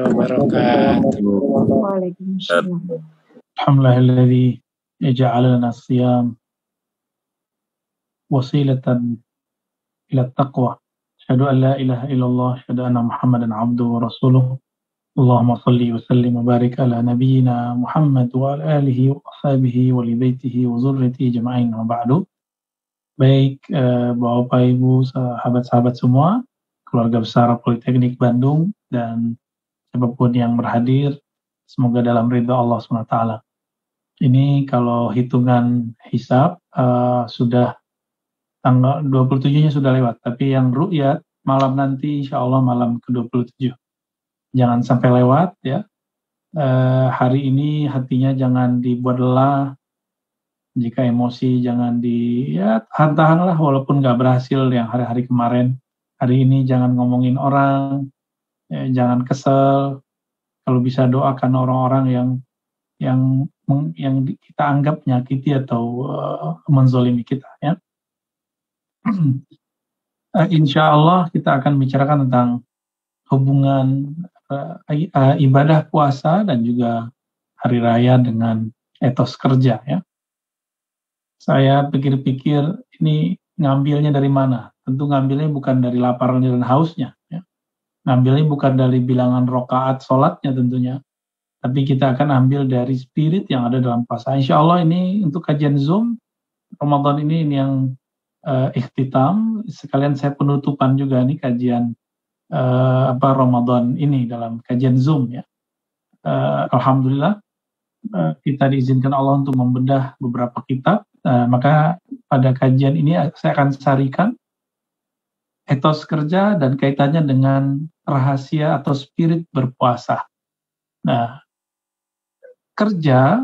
wabarakatuh. Waalaikumsalam. Alhamdulillahilladzi ja'ala lana as-siyam wasilatan ila taqwa. Asyhadu an la ilaha illallah, asyhadu anna Muhammadan abduhu wa rasuluh. Allahumma shalli wa sallim wa barik ala nabiyyina Muhammad wa ala alihi wa ashabihi wa li baitihi wa dzurriyyatihi jama'in wa ba'du. Baik, Bapak Ibu, sahabat-sahabat semua, keluarga besar Politeknik Bandung dan siapapun yang berhadir, semoga dalam ridha Allah SWT. Ini kalau hitungan hisab sudah tanggal 27-nya sudah lewat, tapi yang ru'yat malam nanti insya Allah malam ke-27. Jangan sampai lewat ya. Hari ini hatinya jangan dibuat lelah. Jika emosi jangan tahan-tahanlah walaupun nggak berhasil yang hari-hari kemarin. Hari ini jangan ngomongin orang, jangan kesel. Kalau bisa doakan orang-orang yang kita anggap menyakiti atau menzolimi kita ya. Insya Allah kita akan bicarakan tentang hubungan ibadah puasa dan juga hari raya dengan etos kerja ya. Saya pikir-pikir ini ngambilnya dari mana? Tentu ngambilnya bukan dari laparnya dan hausnya ya. Ngambilnya bukan dari bilangan rokaat sholatnya tentunya, tapi kita akan ambil dari spirit yang ada dalam puasa. Insya Allah ini untuk kajian Zoom Ramadan ini yang ikhtitam, sekalian saya penutupan juga nih kajian Ramadan ini dalam kajian Zoom ya. Alhamdulillah kita diizinkan Allah untuk membedah beberapa kitab. Maka pada kajian ini saya akan sarikan etos kerja dan kaitannya dengan rahasia atau spirit berpuasa. Nah, kerja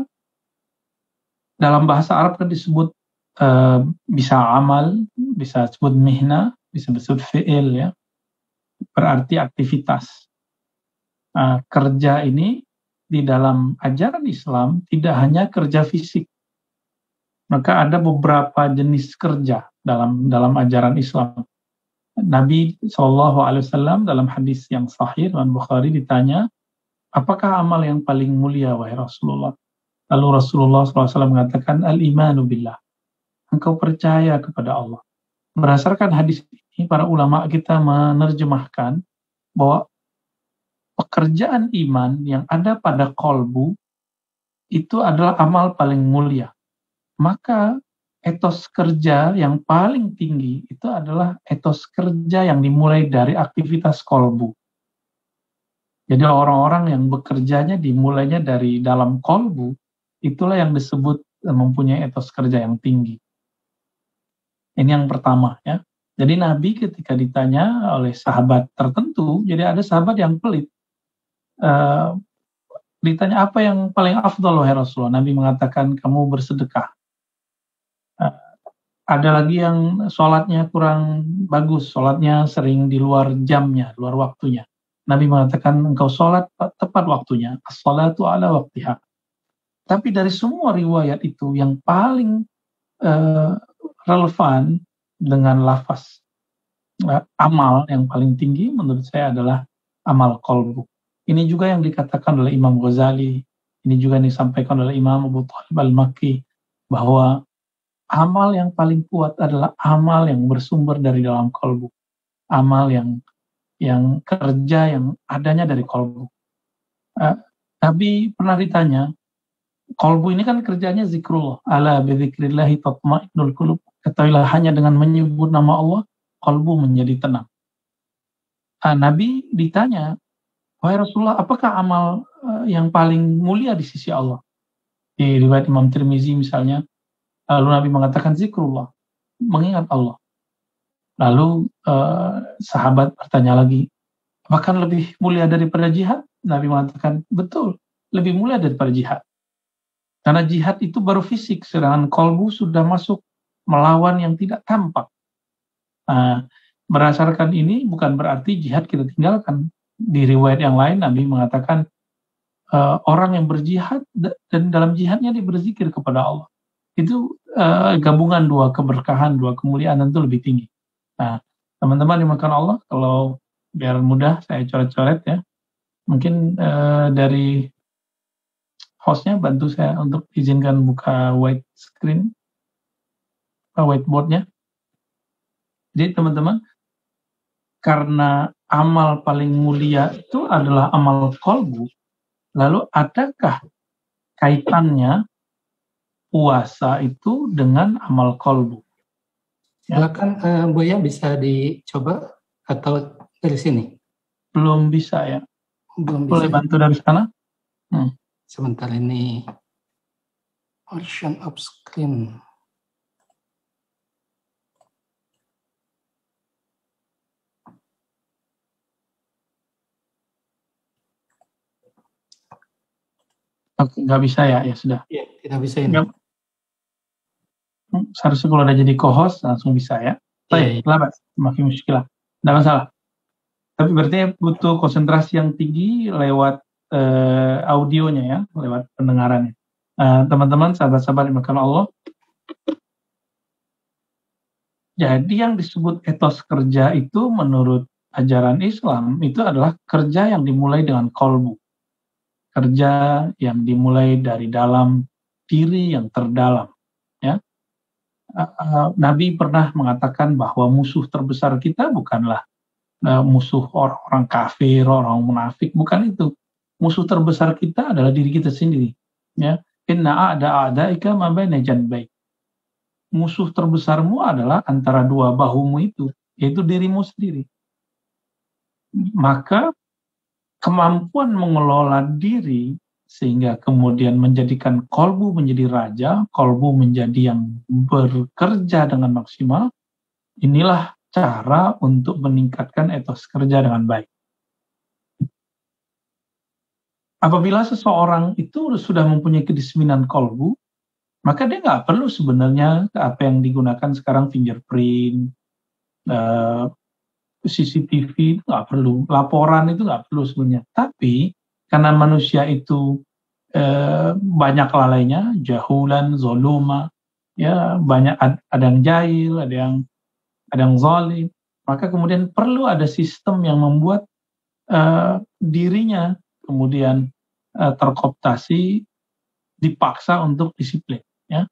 dalam bahasa Arab kan disebut bisa amal, bisa disebut mihna, bisa disebut fi'il ya. Berarti aktivitas. Kerja ini di dalam ajaran Islam tidak hanya kerja fisik. Maka ada beberapa jenis kerja dalam ajaran Islam. Nabi SAW dalam hadis yang sahih dan Bukhari ditanya, apakah amal yang paling mulia wahai Rasulullah? Lalu Rasulullah SAW mengatakan, al-imanu billah. Engkau percaya kepada Allah. Berdasarkan hadis ini, para ulama kita menerjemahkan bahwa pekerjaan iman yang ada pada kolbu itu adalah amal paling mulia. Maka etos kerja yang paling tinggi itu adalah etos kerja yang dimulai dari aktivitas kolbu. Jadi orang-orang yang bekerjanya dimulainya dari dalam kolbu, itulah yang disebut mempunyai etos kerja yang tinggi. Ini yang pertama ya. Jadi Nabi ketika ditanya oleh sahabat tertentu, jadi ada sahabat yang pelit. Ditanya apa yang paling afdal wahai Rasulullah? Nabi mengatakan kamu bersedekah. Ada lagi yang sholatnya kurang bagus, sholatnya sering di luar jamnya, luar waktunya. Nabi mengatakan engkau sholat tepat waktunya, as-sholatu ala waktiha. Tapi dari semua riwayat itu yang paling relevan dengan lafaz amal yang paling tinggi menurut saya adalah amal qalbu. Ini juga yang dikatakan oleh Imam Ghazali, ini juga disampaikan oleh Imam Abu Thalib Al-Makki, bahwa amal yang paling kuat adalah amal yang bersumber dari dalam kolbu. Amal yang kerja yang adanya dari kolbu. Nabi pernah ditanya, kolbu ini kan kerjanya zikrullah. Ala bidzikrillahi tatma'innul qulub. Ketahuilah hanya dengan menyebut nama Allah, kolbu menjadi tenang. Nabi ditanya, wahai Rasulullah, apakah amal yang paling mulia di sisi Allah? Di riwayat Imam Tirmizi misalnya, lalu Nabi mengatakan zikrullah, mengingat Allah. Lalu sahabat bertanya lagi, apakah lebih mulia daripada jihad? Nabi mengatakan, betul, lebih mulia daripada jihad. Karena jihad itu baru fisik, sedangkan kolbu sudah masuk melawan yang tidak tampak. Berdasarkan ini bukan berarti jihad kita tinggalkan. Di riwayat yang lain Nabi mengatakan, orang yang berjihad dan dalam jihadnya dia berzikir kepada Allah. Itu gabungan dua keberkahan, dua kemuliaan tentu lebih tinggi. Nah, teman-teman dimakan Allah, kalau biar mudah saya coret-coret ya. Mungkin dari hostnya bantu saya untuk izinkan buka white screen, whiteboardnya. Jadi teman-teman, karena amal paling mulia itu adalah amal kolbu, lalu adakah kaitannya puasa itu dengan amal kolbu? Silakan Buya, bisa dicoba atau dari sini? Belum bisa ya. Belum Boleh bisa. bantu dari sana? Sebentar, ini option of screen. Oke, nggak bisa ya, ya sudah. Ya, tidak bisa ini. Seharusnya kalau udah jadi co-host langsung bisa ya. Baik, lama, makin muskilah. Nggak masalah. Tapi berarti butuh konsentrasi yang tinggi lewat audionya ya, lewat pendengarannya. Teman-teman, sahabat-sahabat yang dimuliakan Allah, jadi yang disebut etos kerja itu menurut ajaran Islam itu adalah kerja yang dimulai dengan kolbu. Kerja yang dimulai dari dalam diri yang terdalam. Ya. Nabi pernah mengatakan bahwa musuh terbesar kita bukanlah musuh orang kafir, orang munafik, bukan itu. Musuh terbesar kita adalah diri kita sendiri. Ya. Inna a'da'ika ma baina janbayk. Musuh terbesarmu adalah antara dua bahumu itu, yaitu dirimu sendiri. Maka kemampuan mengelola diri sehingga kemudian menjadikan kolbu menjadi raja, kolbu menjadi yang bekerja dengan maksimal, inilah cara untuk meningkatkan etos kerja dengan baik. Apabila seseorang itu sudah mempunyai kedisiplinan kolbu, maka dia nggak perlu sebenarnya apa yang digunakan sekarang fingerprint, CCTV itu nggak perlu, laporan itu nggak perlu sebenarnya. Tapi karena manusia itu banyak lalainya, jahulan, zoluma, ya banyak, ada yang jahil, ada yang zalim, maka kemudian perlu ada sistem yang membuat dirinya kemudian terkooptasi, dipaksa untuk disiplin. Ya.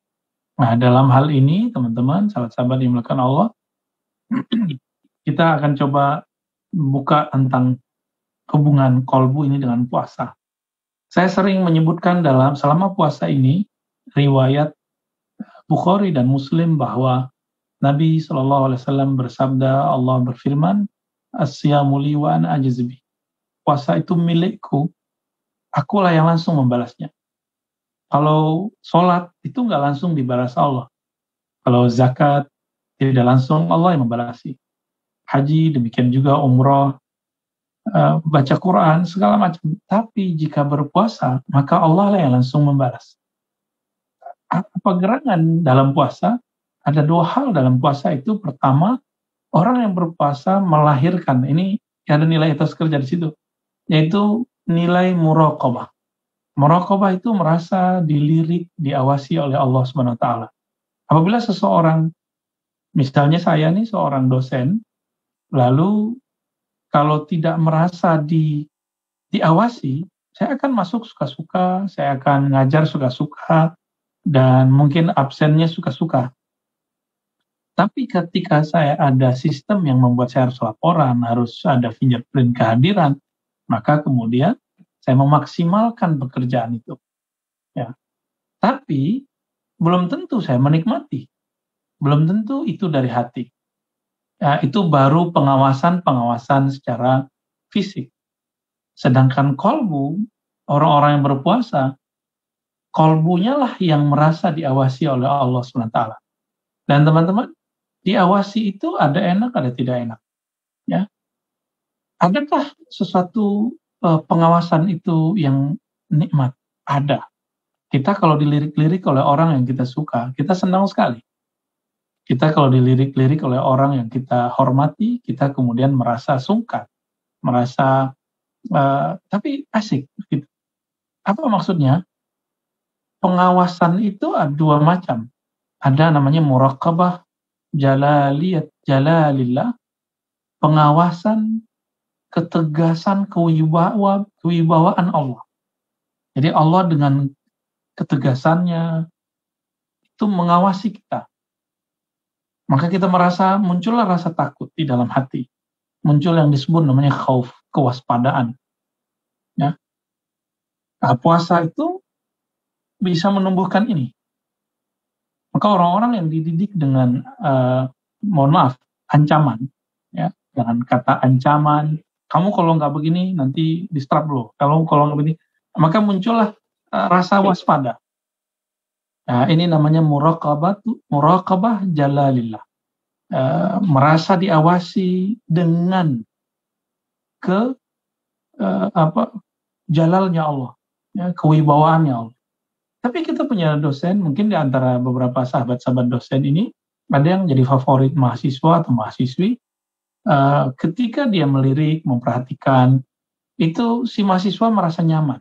Nah, dalam hal ini, teman-teman, sahabat-sahabat yang dimuliakan Allah, kita akan coba buka tentang hubungan kolbu ini dengan puasa. Saya sering menyebutkan selama puasa ini, riwayat Bukhari dan Muslim bahwa Nabi SAW bersabda, Allah berfirman, "As-siyamu li wa ana ajzi bih." Puasa itu milikku, akulah yang langsung membalasnya. Kalau sholat itu nggak langsung dibalas Allah. Kalau zakat tidak langsung Allah yang membalasi. Haji demikian juga, umroh, baca Quran segala macam. Tapi jika berpuasa maka Allah lah yang langsung membalas. Apa gerangan dalam puasa? Ada dua hal dalam puasa itu. Pertama, orang yang berpuasa melahirkan, ini ada nilai etos kerja di situ, yaitu nilai muraqabah. Muraqabah itu merasa dilirik, diawasi oleh Allah Subhanahu wa taala. Apabila seseorang, misalnya saya nih seorang dosen, lalu kalau tidak merasa diawasi, saya akan masuk suka-suka, saya akan ngajar suka-suka, dan mungkin absennya suka-suka. Tapi ketika saya ada sistem yang membuat saya harus laporan, harus ada fingerprint kehadiran, maka kemudian saya memaksimalkan pekerjaan itu. Ya. Tapi belum tentu saya menikmati, belum tentu itu dari hati. Ya, itu baru pengawasan secara fisik. Sedangkan kolbu, orang-orang yang berpuasa, kolbunya lah yang merasa diawasi oleh Allah SWT. Dan teman-teman, diawasi itu ada enak, ada tidak enak. Ya. Adakah sesuatu pengawasan itu yang nikmat? Ada. Kita kalau dilirik-lirik oleh orang yang kita suka, kita senang sekali. Kita kalau dilirik-lirik oleh orang yang kita hormati, kita kemudian merasa sungkan, merasa tapi asik. Gitu. Apa maksudnya? Pengawasan itu ada dua macam. Ada namanya muraqabah jalalillah, pengawasan ketegasan kewibawaan Allah. Jadi Allah dengan ketegasannya itu mengawasi kita. Maka kita muncullah rasa takut di dalam hati. Muncul yang disebut namanya khauf, kewaspadaan. Ya. Nah, puasa itu bisa menumbuhkan ini. Maka orang-orang yang dididik dengan, mohon maaf, ancaman, ya, dengan kata ancaman, kamu kalau nggak begini nanti distrap lo. Kalau nggak begini, maka muncullah rasa waspada. Nah, ini namanya muraqabah jalalillah. Merasa diawasi dengan jalalnya Allah, ya, kewibawaannya Allah. Tapi kita punya dosen, mungkin di antara beberapa sahabat-sahabat dosen ini, ada yang jadi favorit mahasiswa atau mahasiswi, ketika dia melirik, memperhatikan, itu si mahasiswa merasa nyaman.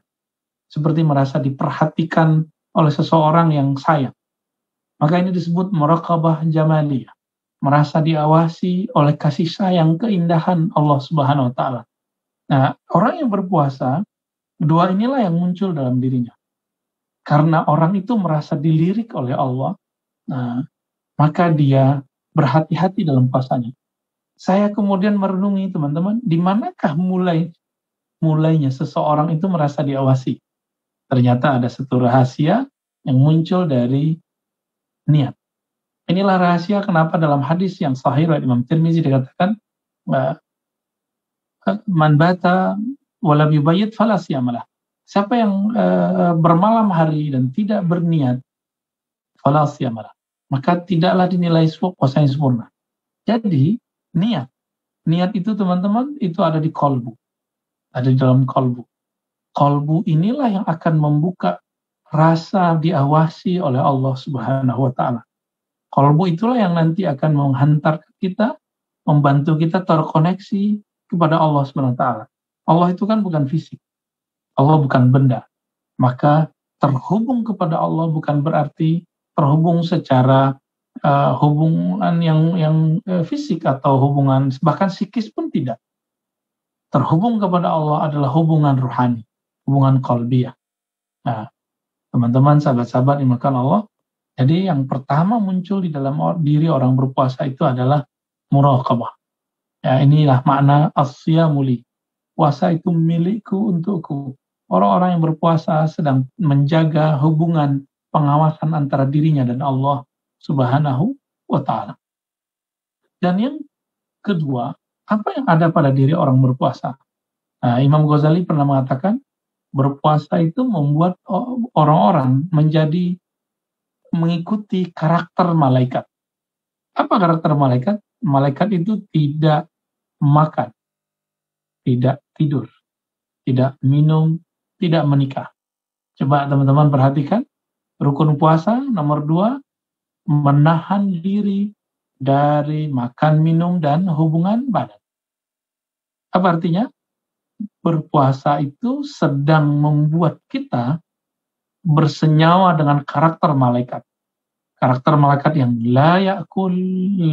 Seperti merasa diperhatikan oleh seseorang yang sayang. Maka ini disebut muraqabah jamaliyah. Merasa diawasi oleh kasih sayang, keindahan Allah Subhanahu wa Ta'ala. Nah, orang yang berpuasa, dua inilah yang muncul dalam dirinya. Karena orang itu merasa dilirik oleh Allah, nah, maka dia berhati-hati dalam puasanya. Saya kemudian merenungi, teman-teman, di manakah mulainya seseorang itu merasa diawasi? Ternyata ada satu rahasia yang muncul dari niat. Inilah rahasia kenapa dalam hadis yang sahih oleh Imam Tirmizi dikatakan, man bata walam yubayyit fala siyamalah. Siapa yang bermalam hari dan tidak berniat, fala siyamalah, maka tidaklah dinilai puasanya sempurna. Jadi niat itu, teman-teman, itu ada di kolbu, ada di dalam kolbu. Kolbu inilah yang akan membuka rasa diawasi oleh Allah Subhanahu wa Ta'ala. Kolbu itulah yang nanti akan menghantar kita, membantu kita terkoneksi kepada Allah Subhanahu wa Ta'ala. Allah itu kan bukan fisik, Allah bukan benda. Maka terhubung kepada Allah bukan berarti terhubung secara hubungan yang fisik atau hubungan bahkan psikis pun tidak. Terhubung kepada Allah adalah hubungan ruhani, hubungan qalbiyah. Nah, teman-teman, sahabat-sahabat dimakan Allah, jadi yang pertama muncul di dalam diri orang berpuasa itu adalah muraqabah. Ya, inilah makna as-siyamuli. Puasa itu milikku untukku. Orang-orang yang berpuasa sedang menjaga hubungan pengawasan antara dirinya dan Allah Subhanahu wa Ta'ala. Dan yang kedua, apa yang ada pada diri orang berpuasa? Nah, Imam Ghazali pernah mengatakan, berpuasa itu membuat orang-orang menjadi mengikuti karakter malaikat. Apa karakter malaikat? Malaikat itu tidak makan, tidak tidur, tidak minum, tidak menikah. Coba teman-teman perhatikan, rukun puasa nomor 2, menahan diri dari makan, minum, dan hubungan badan. Apa artinya? Berpuasa itu sedang membuat kita bersenyawa dengan karakter malaikat. Karakter malaikat yang la ya'kul,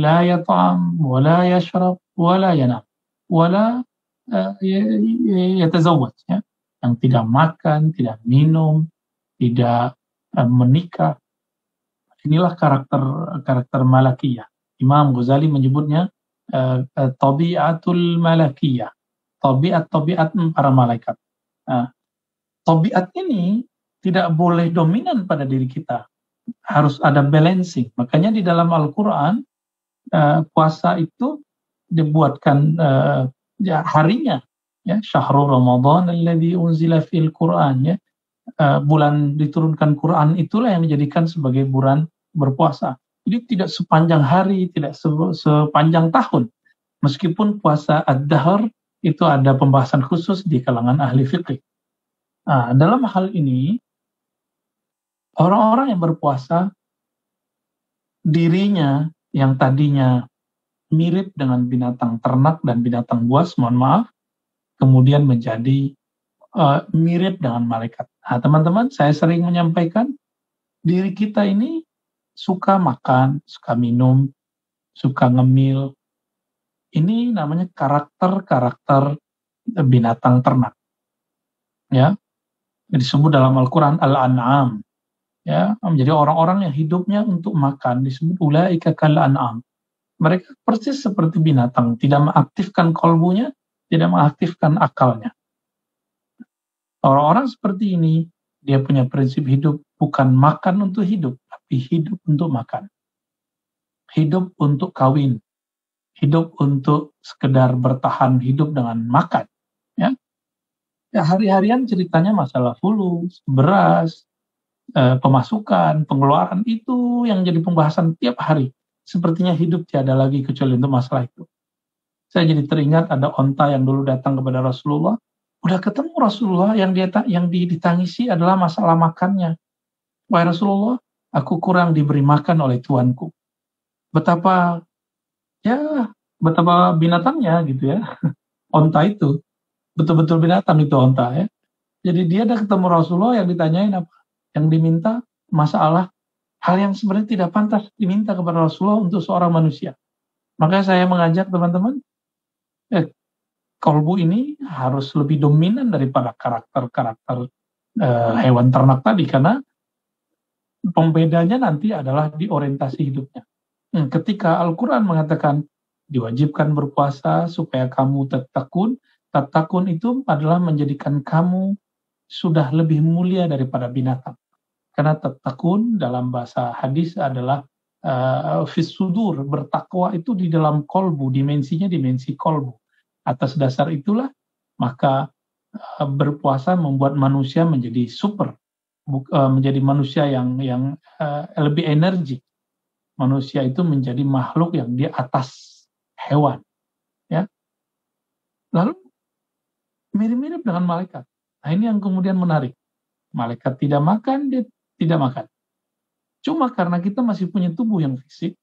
la yat'am, wa la yashrab, wa la yanam, wa la yatazawwaj, ya. Yang tidak makan, tidak minum, tidak menikah. Inilah karakter malakiyah. Imam Ghazali menyebutnya tabiatul malakiyah. Tabiat para malaikat. Nah, tabiat ini tidak boleh dominan pada diri kita. Harus ada balancing. Makanya di dalam Al-Quran, puasa itu dibuatkan harinya. Ya, syahrul Ramadan alladzi unzila fil Quran, ya. Bulan diturunkan Quran itulah yang dijadikan sebagai bulan berpuasa. Jadi tidak sepanjang hari, tidak sepanjang tahun. Meskipun puasa ad-dahr itu ada pembahasan khusus di kalangan ahli fikih. Nah, dalam hal ini, orang-orang yang berpuasa, dirinya yang tadinya mirip dengan binatang ternak dan binatang buas, mohon maaf, kemudian menjadi mirip dengan malaikat. Nah, teman-teman, saya sering menyampaikan, diri kita ini suka makan, suka minum, suka ngemil. Ini namanya karakter binatang ternak. Ya, disebut dalam Al-Quran al-an'am. Ya, menjadi orang-orang yang hidupnya untuk makan disebut ulaika kal an'am. Mereka persis seperti binatang, tidak mengaktifkan kolbunya, tidak mengaktifkan akalnya. Orang-orang seperti ini, dia punya prinsip hidup bukan makan untuk hidup, tapi hidup untuk makan. Hidup untuk kawin. Hidup untuk sekedar bertahan hidup dengan makan. Ya, hari-harian ceritanya masalah fulus, beras, pemasukan, pengeluaran, itu yang jadi pembahasan tiap hari. Sepertinya hidup tiada lagi kecuali untuk masalah itu. Saya jadi teringat ada onta yang dulu datang kepada Rasulullah. Udah ketemu Rasulullah, yang ditangisi adalah masalah makannya. Wahai Rasulullah, aku kurang diberi makan oleh tuanku. Betapa binatangnya gitu ya. Onta itu, betul-betul binatang itu onta ya. Jadi dia ada ketemu Rasulullah, yang ditanyain apa? Yang diminta masalah hal yang sebenarnya tidak pantas diminta kepada Rasulullah untuk seorang manusia. Makanya saya mengajak teman-teman, kolbu ini harus lebih dominan daripada karakter-karakter hewan ternak tadi, karena pembedanya nanti adalah di orientasi hidupnya. Ketika Al-Quran mengatakan diwajibkan berpuasa supaya kamu tatakun, tatakun itu adalah menjadikan kamu sudah lebih mulia daripada binatang. Karena tatakun dalam bahasa hadis adalah fisudur, bertakwa itu di dalam kolbu, dimensinya dimensi kolbu. Atas dasar itulah maka berpuasa membuat manusia menjadi super, menjadi manusia yang lebih energi. Manusia itu menjadi makhluk yang di atas hewan, ya. Lalu mirip-mirip dengan malaikat. Nah, ini yang kemudian menarik. Malaikat tidak makan, dia tidak makan. Cuma karena kita masih punya tubuh yang fisik,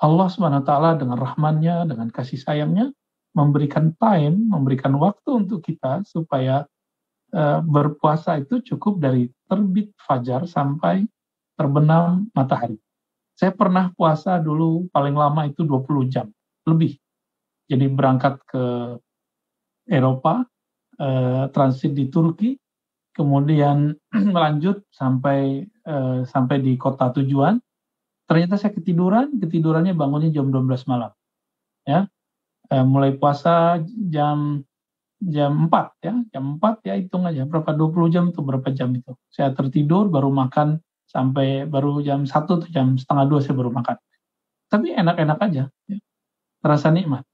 Allah SWT dengan rahmannya, dengan kasih sayangnya, memberikan time, memberikan waktu untuk kita supaya berpuasa itu cukup dari terbit fajar sampai terbenam matahari. Saya pernah puasa dulu paling lama itu 20 jam lebih. Jadi berangkat ke Eropa, transit di Turki, kemudian melanjut sampai di kota tujuan. Ternyata saya ketidurannya bangunnya jam 12 malam. Ya. Mulai puasa jam 4 ya. Jam 4 ya, hitung aja berapa 20 jam itu, berapa jam itu. Saya tertidur baru makan sampai baru jam 1 atau jam setengah 2 saya baru makan. Tapi enak-enak aja ya. Terasa nikmat.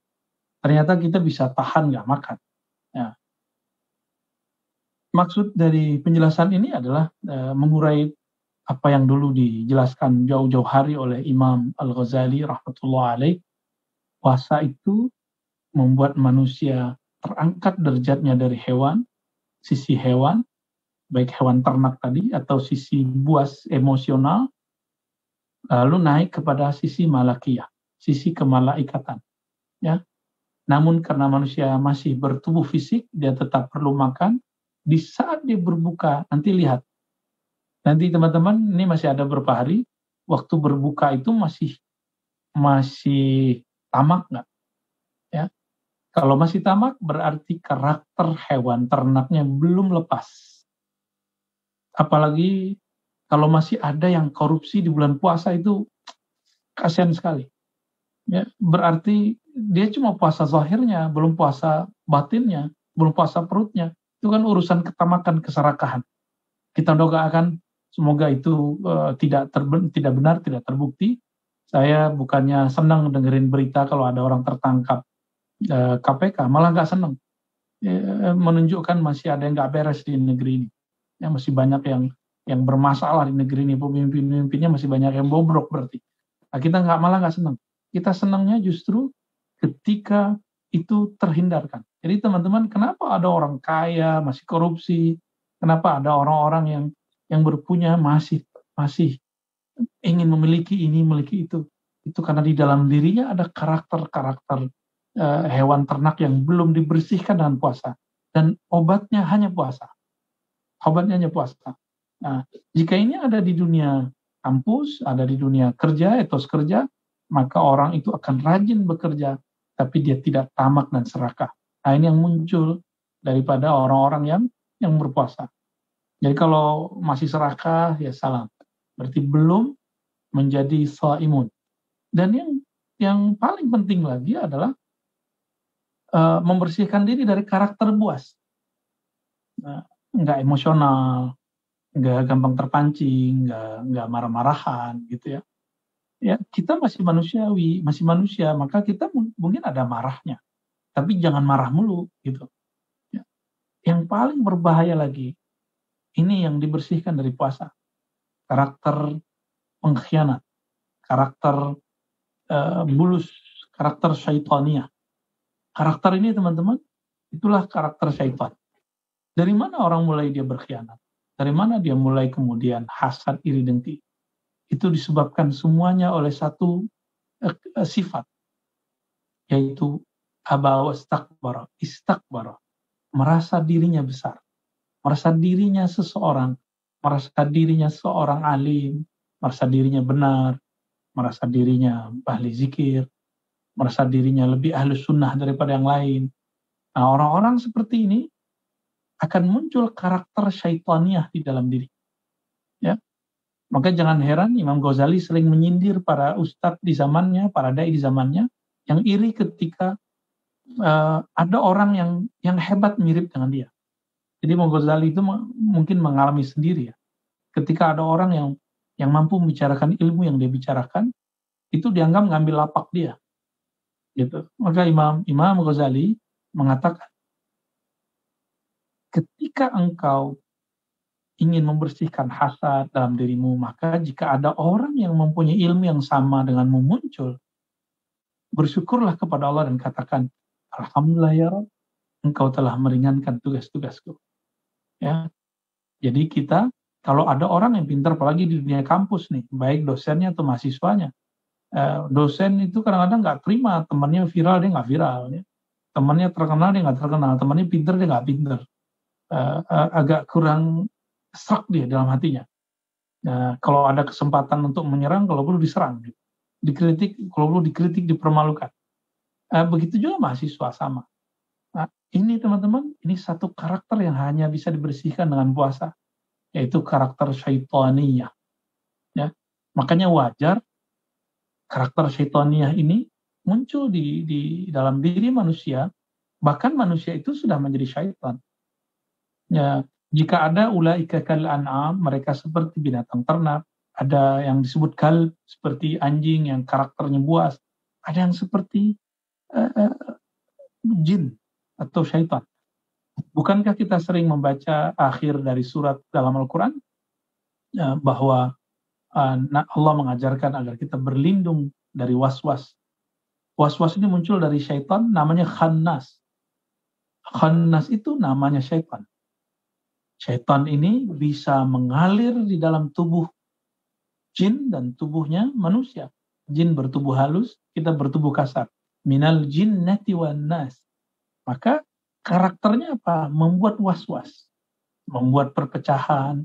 Ternyata kita bisa tahan nggak makan. Ya. Maksud dari penjelasan ini adalah mengurai apa yang dulu dijelaskan jauh-jauh hari oleh Imam Al-Ghazali rahmatullah alaih. Puasa itu membuat manusia terangkat derajatnya dari hewan, sisi hewan, baik hewan ternak tadi atau sisi buas emosional, lalu naik kepada sisi malakiyah, sisi kemalaikatan. Ya. Namun karena manusia masih bertubuh fisik, dia tetap perlu makan. Di saat dia berbuka, nanti lihat. Nanti teman-teman, ini masih ada beberapa hari, waktu berbuka itu masih tamak nggak? Ya. Kalau masih tamak, berarti karakter hewan ternaknya belum lepas. Apalagi kalau masih ada yang korupsi di bulan puasa itu, kasihan sekali. Ya, berarti dia cuma puasa zahirnya, belum puasa batinnya, belum puasa perutnya. Itu kan urusan ketamakan, keserakahan. Kita doakan semoga itu tidak benar, tidak terbukti. Saya bukannya senang dengerin berita kalau ada orang tertangkap KPK, malah nggak senang. Menunjukkan masih ada yang nggak beres di negeri ini. Ya, masih banyak yang bermasalah di negeri ini, pemimpin-pemimpinnya masih banyak yang bobrok berarti. Nah, kita malah nggak senang. Kita senangnya justru ketika itu terhindarkan. Jadi teman-teman, kenapa ada orang kaya masih korupsi? Kenapa ada orang-orang yang berpunya masih ingin memiliki ini, memiliki itu? Itu karena di dalam dirinya ada karakter-karakter hewan ternak yang belum dibersihkan dengan puasa. Dan obatnya hanya puasa. Obatnya hanya puasa. Nah, jika ini ada di dunia kampus, ada di dunia kerja, etos kerja, maka orang itu akan rajin bekerja, tapi dia tidak tamak dan serakah. Nah, ini yang muncul daripada orang-orang yang berpuasa. Jadi kalau masih serakah, ya salam. Berarti belum menjadi shaimun. Dan yang paling penting lagi adalah membersihkan diri dari karakter buas. Nggak emosional, nggak gampang terpancing, nggak marah-marahan gitu ya. Ya, kita masih manusiawi, masih manusia, maka kita mungkin ada marahnya. Tapi jangan marah mulu gitu. Ya. Yang paling berbahaya lagi, ini yang dibersihkan dari puasa. Karakter pengkhianat, karakter bulus, karakter syaitania. Karakter ini teman-teman, itulah karakter syaitan. Dari mana orang mulai dia berkhianat? Dari mana dia mulai kemudian hasad, iri, dengki? Itu disebabkan semuanya oleh satu sifat, yaitu aba wastakbara, istakbara, merasa dirinya besar, merasa dirinya seseorang, merasa dirinya seorang alim, merasa dirinya benar, merasa dirinya ahli zikir, merasa dirinya lebih ahli sunnah daripada yang lain. Nah, orang-orang seperti ini akan muncul karakter syaitaniah di dalam diri. Ya, maka jangan heran Imam Ghazali sering menyindir para ustadz di zamannya, para dai di zamannya, yang iri ketika ada orang yang hebat mirip dengan dia. Jadi Imam Ghazali itu mungkin mengalami sendiri ya. Ketika ada orang yang mampu membicarakan ilmu yang dia bicarakan, itu dianggap ngambil lapak dia. Gitu. Maka Imam Ghazali mengatakan, ketika engkau ingin membersihkan hasad dalam dirimu, maka jika ada orang yang mempunyai ilmu yang sama denganmu muncul, bersyukurlah kepada Allah dan katakan, Alhamdulillah ya Rabb, engkau telah meringankan tugas-tugasku. Ya, jadi kita kalau ada orang yang pintar, apalagi di dunia kampus nih, baik dosennya atau mahasiswanya, dosen itu kadang-kadang nggak terima temannya viral, dia nggak viral, ya. Temannya terkenal, dia nggak terkenal, temannya pintar, dia nggak pintar. Agak kurang serak dia dalam hatinya. Nah, kalau ada kesempatan untuk menyerang, kalau perlu diserang, gitu. Dikritik, kalau perlu dikritik, dipermalukan. Begitu juga mahasiswa sama. Nah, ini teman-teman, ini satu karakter yang hanya bisa dibersihkan dengan puasa, yaitu karakter syaitaniyah. Ya, makanya wajar karakter syaitaniyah ini muncul di dalam diri manusia, bahkan manusia itu sudah menjadi syaitan. Ya, jika ada ulaika kal an'am, mereka seperti binatang ternak, ada yang disebut kalb seperti anjing yang karakternya buas, ada yang seperti jin atau syaitan. Bukankah kita sering membaca akhir dari surat dalam Al-Quran bahwa Allah mengajarkan agar kita berlindung dari was-was. Was-was ini muncul dari syaitan, namanya khannas. Khannas itu namanya syaitan. Syaitan ini bisa mengalir di dalam tubuh jin dan tubuhnya manusia. Jin bertubuh halus, kita bertubuh kasar. Minal jinnati wan nas. Maka karakternya apa? Membuat was-was, membuat perpecahan,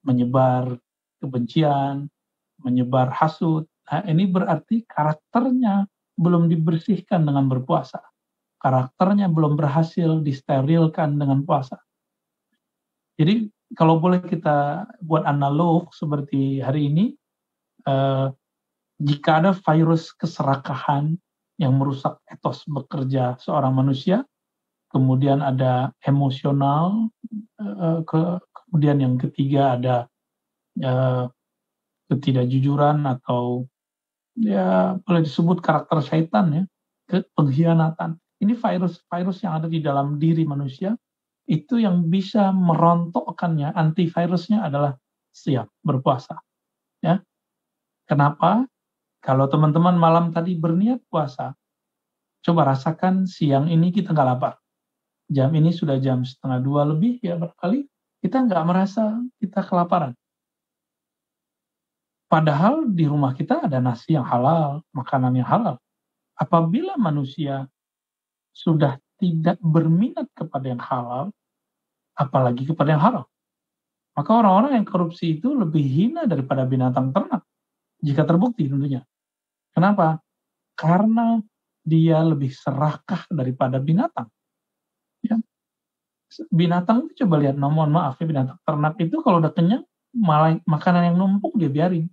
menyebar kebencian, menyebar hasud. Nah, ini berarti karakternya belum dibersihkan dengan berpuasa. Karakternya belum berhasil disterilkan dengan puasa. Jadi kalau boleh kita buat analog seperti hari ini, jika ada virus keserakahan yang merusak etos bekerja seorang manusia, kemudian ada emosional, kemudian yang ketiga ada ketidakjujuran atau ya boleh disebut karakter syaitan ya, pengkhianatan. Ini virus-virus yang ada di dalam diri manusia, itu yang bisa merontokkannya, antivirusnya adalah siap berpuasa. Ya, kenapa? Kalau teman-teman malam tadi berniat puasa, coba rasakan siang ini kita nggak lapar. Jam ini sudah jam 1:30 lebih ya barangkali kita nggak merasa kita kelaparan. Padahal di rumah kita ada nasi yang halal, makanan yang halal. Apabila manusia sudah tidak berminat kepada yang halal, apalagi kepada yang haram, maka orang-orang yang korupsi itu lebih hina daripada binatang ternak, jika terbukti tentunya. Kenapa? Karena dia lebih serakah daripada binatang. Ya. Binatang itu coba lihat, mohon maaf ya, binatang ternak itu kalau udah kenyang, malah makanan yang numpuk dia biarin.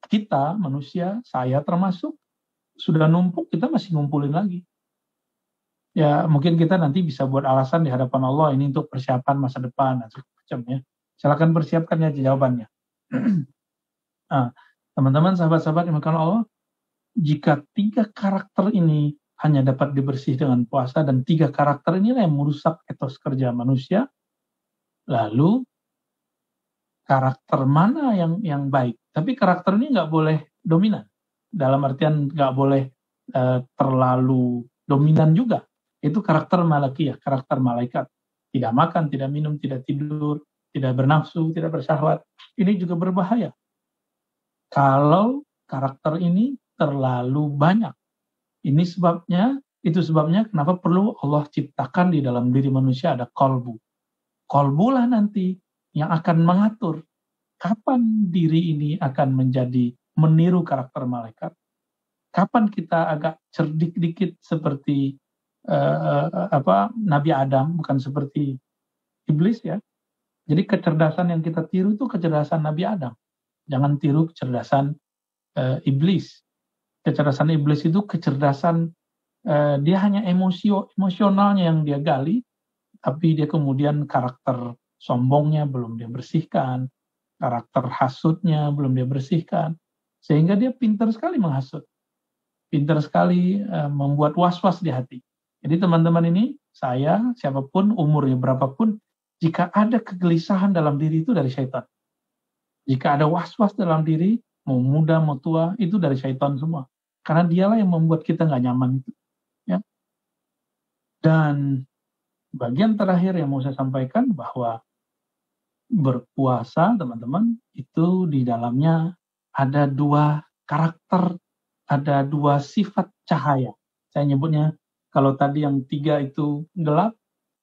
Kita manusia, saya termasuk, sudah numpuk kita masih ngumpulin lagi. Ya mungkin kita nanti bisa buat alasan di hadapan Allah ini untuk persiapan masa depan dan macam ya. Silakan persiapkan ya jawabannya. Nah, teman-teman, sahabat-sahabat yang dimuliakan Allah, jika 3 karakter ini hanya dapat dibersih dengan puasa, dan 3 karakter inilah yang merusak etos kerja manusia, lalu karakter mana yang baik? Tapi karakter ini nggak boleh dominan. Dalam artian nggak boleh terlalu dominan juga. Itu karakter malakiyah, karakter malaikat. Tidak makan, tidak minum, tidak tidur, tidak bernafsu, tidak bersyahwat. Ini juga berbahaya. Kalau karakter ini terlalu banyak. Itu sebabnya kenapa perlu Allah ciptakan di dalam diri manusia ada kolbu. Kolbulah nanti yang akan mengatur kapan diri ini akan menjadi meniru karakter malaikat. Kapan kita agak cerdik dikit seperti Nabi Adam, bukan seperti iblis ya. Jadi kecerdasan yang kita tiru itu kecerdasan Nabi Adam. Jangan tiru kecerdasan iblis. Kecerdasan iblis itu kecerdasan dia hanya emosionalnya yang dia gali, tapi dia kemudian karakter sombongnya belum dia bersihkan, karakter hasutnya belum dia bersihkan, sehingga dia pintar sekali menghasut, pintar sekali membuat was-was di hati. Jadi teman-teman ini, saya, siapapun, umurnya berapapun, jika ada kegelisahan dalam diri itu dari syaitan. Jika ada was-was dalam diri, mau muda, mau tua, itu dari syaitan semua. Karena dialah yang membuat kita nggak nyaman itu. Ya. Dan bagian terakhir yang mau saya sampaikan bahwa berpuasa, teman-teman, itu di dalamnya ada 2 karakter, ada 2 sifat cahaya. Saya nyebutnya, kalau tadi yang 3 itu gelap,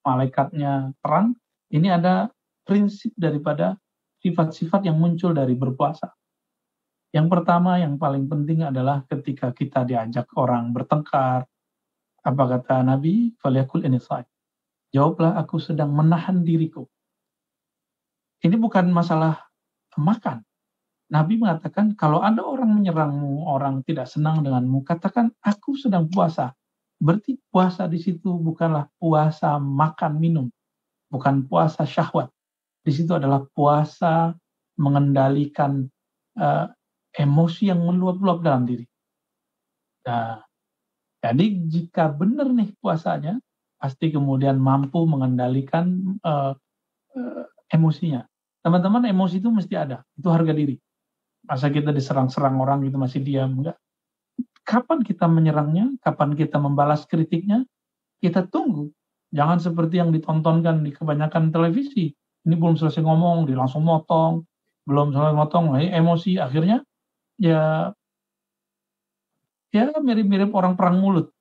malaikatnya terang, ini ada prinsip daripada sifat-sifat yang muncul dari berpuasa. Yang pertama, yang paling penting adalah ketika kita diajak orang bertengkar, apa kata Nabi? Falyakul ini shaim. Jawablah, aku sedang menahan diriku. Ini bukan masalah makan. Nabi mengatakan, kalau ada orang menyerangmu, orang tidak senang denganmu, katakan, aku sedang puasa. Berarti puasa di situ bukanlah puasa makan minum, bukan puasa syahwat. Di situ adalah puasa mengendalikan emosi yang meluap-luap dalam diri. Nah, jadi jika benar nih puasanya, pasti kemudian mampu mengendalikan emosinya. Teman-teman, emosi itu mesti ada, itu harga diri. Masa kita diserang-serang orang itu masih diam, enggak. Kapan kita menyerangnya, kapan kita membalas kritiknya, kita tunggu. Jangan seperti yang ditontonkan di kebanyakan televisi. Ini belum selesai ngomong, dia langsung motong. Belum selesai motong, emosi. Akhirnya, ya mirip-mirip orang perang mulut.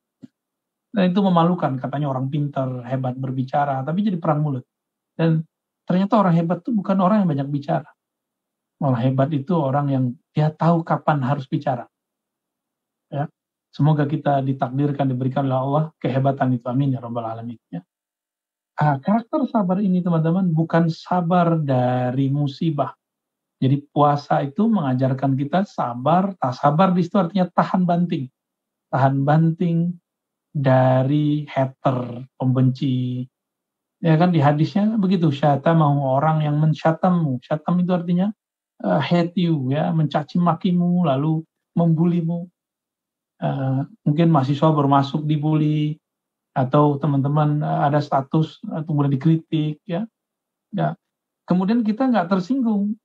Dan itu memalukan, katanya orang pintar, hebat berbicara, tapi jadi perang mulut. Dan ternyata orang hebat itu bukan orang yang banyak bicara. Malah hebat itu orang yang dia tahu kapan harus bicara. Ya. Semoga kita ditakdirkan, diberikan oleh Allah kehebatan itu. Amin ya rabbal alamin. Ya. Karakter sabar ini, teman-teman, bukan sabar dari musibah. Jadi puasa itu mengajarkan kita sabar. Sabar di situ artinya tahan banting. Tahan banting dari hater, pembenci. Ya kan, di hadisnya begitu, syatamahu, orang yang mensyatammu. Syatam itu artinya hate you, ya, mencaci makimu, lalu membulimu. Mungkin mahasiswa baru masuk dibully, atau teman-teman ada status kemudian dikritik, ya. Kemudian kita nggak tersinggung,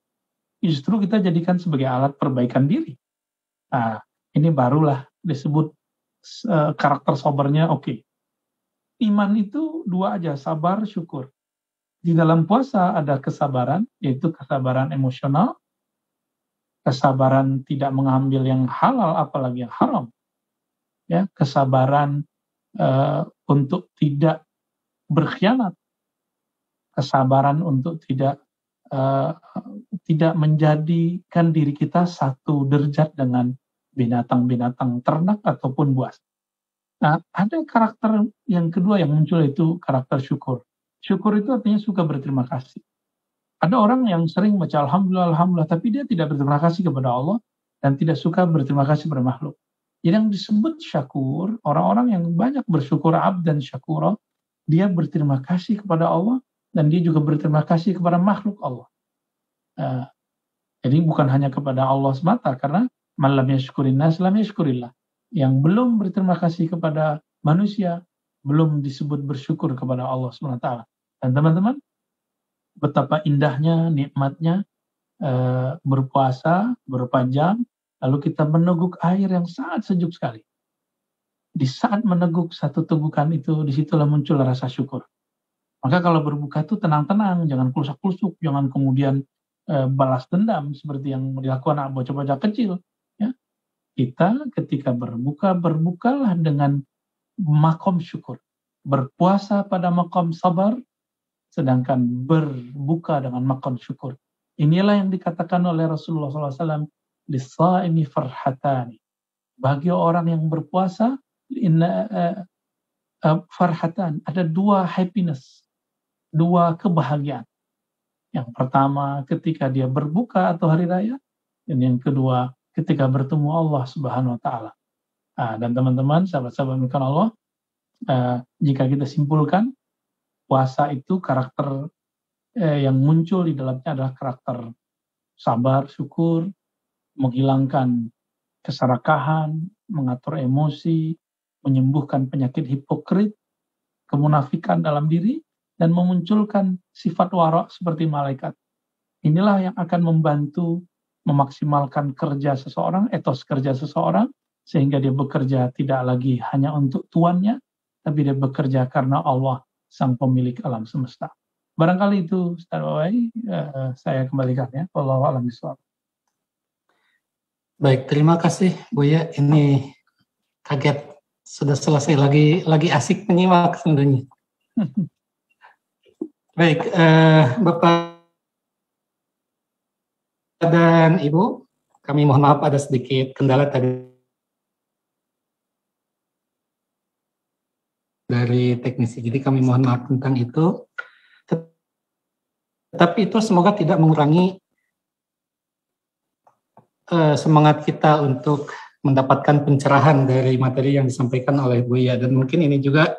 justru kita jadikan sebagai alat perbaikan diri. Ini barulah disebut karakter sabarnya. Oke. Iman itu 2 aja, sabar, syukur. Di dalam puasa ada kesabaran, yaitu kesabaran emosional, kesabaran tidak mengambil yang halal apalagi yang haram. Ya, kesabaran untuk tidak berkhianat, kesabaran untuk tidak menjadikan diri kita satu derajat dengan binatang-binatang ternak ataupun buas. Nah, ada karakter yang kedua yang muncul, itu karakter syukur. Syukur itu artinya suka berterima kasih. Ada orang yang sering baca alhamdulillah, alhamdulillah, tapi dia tidak berterima kasih kepada Allah dan tidak suka berterima kasih kepada makhluk. Jadi yang disebut syakur, orang-orang yang banyak bersyukur, abdan syakura, dia berterima kasih kepada Allah dan dia juga berterima kasih kepada makhluk Allah. Nah, jadi bukan hanya kepada Allah semata, karena man lam yashkurin nas lam yashkurillah. Yang belum berterima kasih kepada manusia belum disebut bersyukur kepada Allah SWT. Dan teman-teman, betapa indahnya, nikmatnya berpuasa beberapa jam, lalu kita meneguk air yang sangat sejuk sekali. Di saat meneguk satu tegukan itu, disitulah muncul rasa syukur. Maka kalau berbuka itu tenang-tenang, jangan kulusak-kulusuk, jangan kemudian balas dendam seperti yang dilakukan bocah-bocah kecil. Ya. Kita ketika berbuka, berbukalah dengan makom syukur. Berpuasa pada makom sabar, sedangkan berbuka dengan makom syukur. Inilah yang dikatakan oleh Rasulullah SAW, "Lis-shaimi farhatani." Bagi orang yang berpuasa, farhatan, ada dua happiness, dua kebahagiaan. Yang pertama ketika dia berbuka atau hari raya, dan yang kedua ketika bertemu Allah Subhanahu wa taala. Dan teman-teman, sahabat-sahabat milikkan Allah, jika kita simpulkan, puasa itu karakter yang muncul di dalamnya adalah karakter sabar, syukur, menghilangkan keserakahan, mengatur emosi, menyembuhkan penyakit hipokrit, kemunafikan dalam diri, dan memunculkan sifat wara' seperti malaikat. Inilah yang akan membantu memaksimalkan kerja seseorang, etos kerja seseorang, sehingga dia bekerja tidak lagi hanya untuk tuannya, tapi dia bekerja karena Allah, sang pemilik alam semesta. Barangkali itu, Ustaz Wawai, saya kembalikan ya. Wallahu a'lam bishawab. Baik, terima kasih Buya. Ini kaget, sudah selesai, lagi asik menyimak sebenarnya. Baik, Bapak dan Ibu, kami mohon maaf ada sedikit kendala tadi dari teknisi, jadi kami mohon maaf tentang itu. Tetapi itu semoga tidak mengurangi semangat kita untuk mendapatkan pencerahan dari materi yang disampaikan oleh Buya, dan mungkin ini juga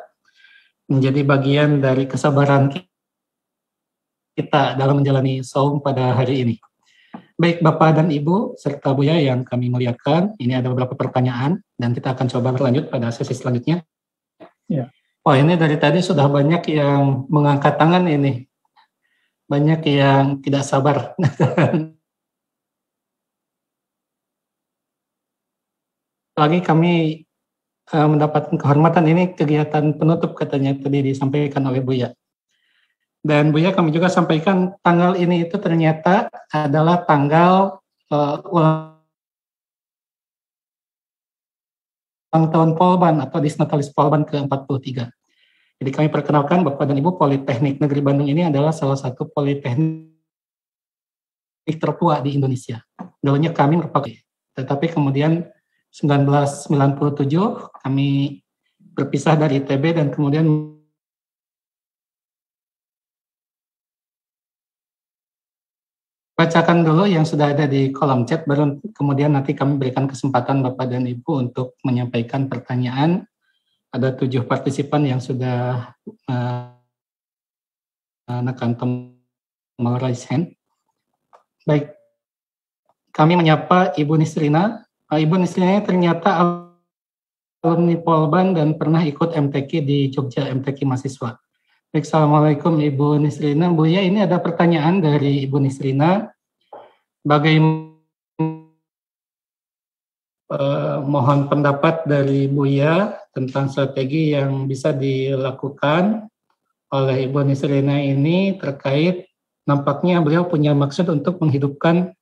menjadi bagian dari kesabaran kita dalam menjalani saum pada hari ini. Baik Bapak dan Ibu serta Buya yang kami muliakan, ini ada beberapa pertanyaan dan kita akan coba berlanjut pada sesi selanjutnya. Ya. Wah, ini dari tadi sudah banyak yang mengangkat tangan ini. Banyak yang tidak sabar. Lagi kami mendapatkan kehormatan, ini kegiatan penutup katanya tadi disampaikan oleh Buya. Dan Buya kami juga sampaikan tanggal ini itu ternyata adalah tanggal ulang tahun Polban atau Disnatalis Polban ke-43. Jadi kami perkenalkan Bapak dan Ibu, Politeknik Negeri Bandung ini adalah salah satu politeknik tertua di Indonesia. Dulunya kami merupakan, tetapi kemudian 1997 kami berpisah dari ITB dan kemudian bacakan dulu yang sudah ada di kolom chat, baru kemudian nanti kami berikan kesempatan Bapak dan Ibu untuk menyampaikan pertanyaan. Ada 7 partisipan yang sudah menekan tombol raise hand. Baik, kami menyapa Ibu Nisrina. Ibu Nisrina ternyata alumni Polban dan pernah ikut MTQ di Jogja, MTQ mahasiswa. Baik, Assalamualaikum Ibu Nisrina. Buya, ini ada pertanyaan dari Ibu Nisrina. Bagaimana mohon pendapat dari Buya tentang strategi yang bisa dilakukan oleh Ibu Nisrina ini terkait nampaknya beliau punya maksud untuk menghidupkan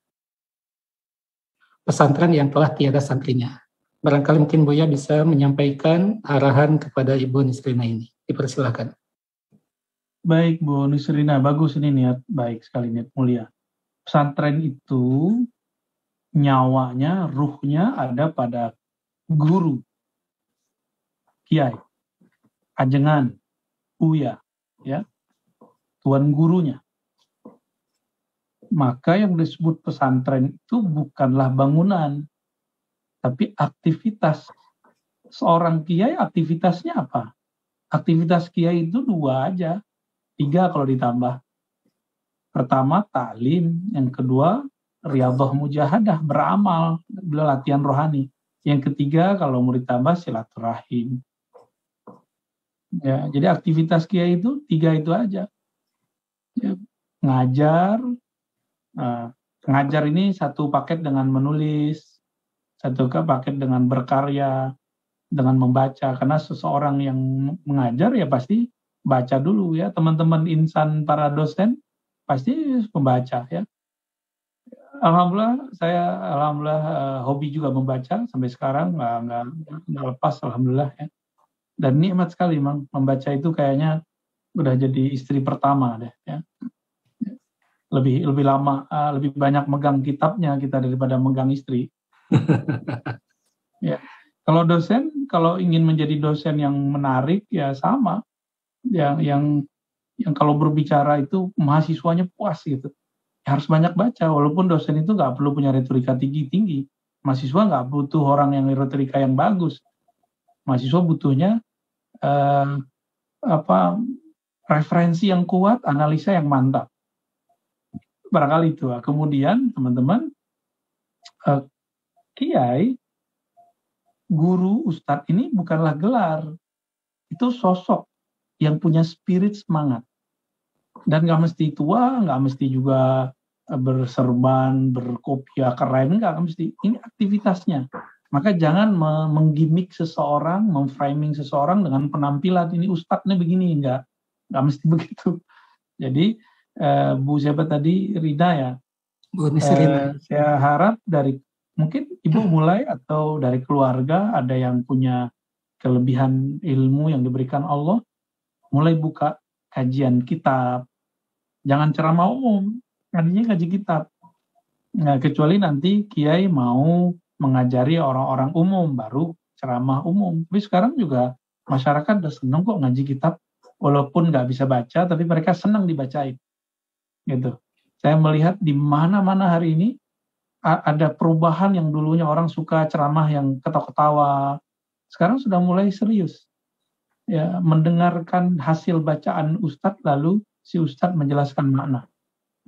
pesantren yang telah tiada santrinya. Barangkali mungkin Buya bisa menyampaikan arahan kepada Ibu Nisrina ini. Dipersilakan. Baik Bu Nisrina, bagus ini niat baik sekali, niat mulia. Pesantren itu nyawanya, ruhnya ada pada guru, kiai, ajengan, uya, ya, tuan gurunya. Maka yang disebut pesantren itu bukanlah bangunan, tapi aktivitas. Seorang kiai aktivitasnya apa? Aktivitas kiai itu 2 aja, 3 kalau ditambah. Pertama ta'lim, yang kedua riyadhah mujahadah, beramal, latihan rohani. Yang ketiga kalau mau ditambah silaturahim. Ya, jadi aktivitas kiai itu 3 itu aja. Ya, ngajar, ngajar ini satu paket dengan menulis, satu paket dengan berkarya, dengan membaca. Karena seseorang yang mengajar ya pasti baca dulu ya. Teman-teman insan para dosen pasti pembaca ya. Alhamdulillah saya hobi juga membaca sampai sekarang nggak lepas, alhamdulillah ya. Dan nikmat sekali membaca itu, kayaknya udah jadi istri pertama deh ya. Lebih lama, lebih banyak megang kitabnya kita daripada megang istri. Ya. Kalau dosen, kalau ingin menjadi dosen yang menarik ya sama, yang kalau berbicara itu mahasiswanya puas gitu. Ya, harus banyak baca, walaupun dosen itu nggak perlu punya retorika tinggi. Mahasiswa nggak butuh orang yang retorika yang bagus. Mahasiswa butuhnya referensi yang kuat, analisa yang mantap. Barangkali itu. Kemudian teman-teman, kiai, guru, ustadz ini bukanlah gelar, itu sosok yang punya spirit semangat. Dan nggak mesti tua, nggak mesti juga berserban, berkopiah keren, nggak mesti. Ini aktivitasnya. Maka jangan menggimik seseorang, memframing seseorang dengan penampilan ini ustadznya begini, nggak mesti begitu. Jadi Bu siapa tadi, Rida ya? Bu Nisrina. Saya harap dari mungkin Ibu mulai atau dari keluarga ada yang punya kelebihan ilmu yang diberikan Allah, mulai buka kajian kitab. Jangan ceramah umum, ngajinya ngaji kitab. Nah, kecuali nanti kiai mau mengajari orang-orang umum, baru ceramah umum. Tapi sekarang juga masyarakat udah seneng kok ngaji kitab, walaupun nggak bisa baca, tapi mereka senang dibacain. Gitu. Saya melihat di mana-mana hari ini ada perubahan. Yang dulunya orang suka ceramah yang ketawa-ketawa, sekarang sudah mulai serius. Ya, mendengarkan hasil bacaan ustadz, lalu si ustadz menjelaskan makna.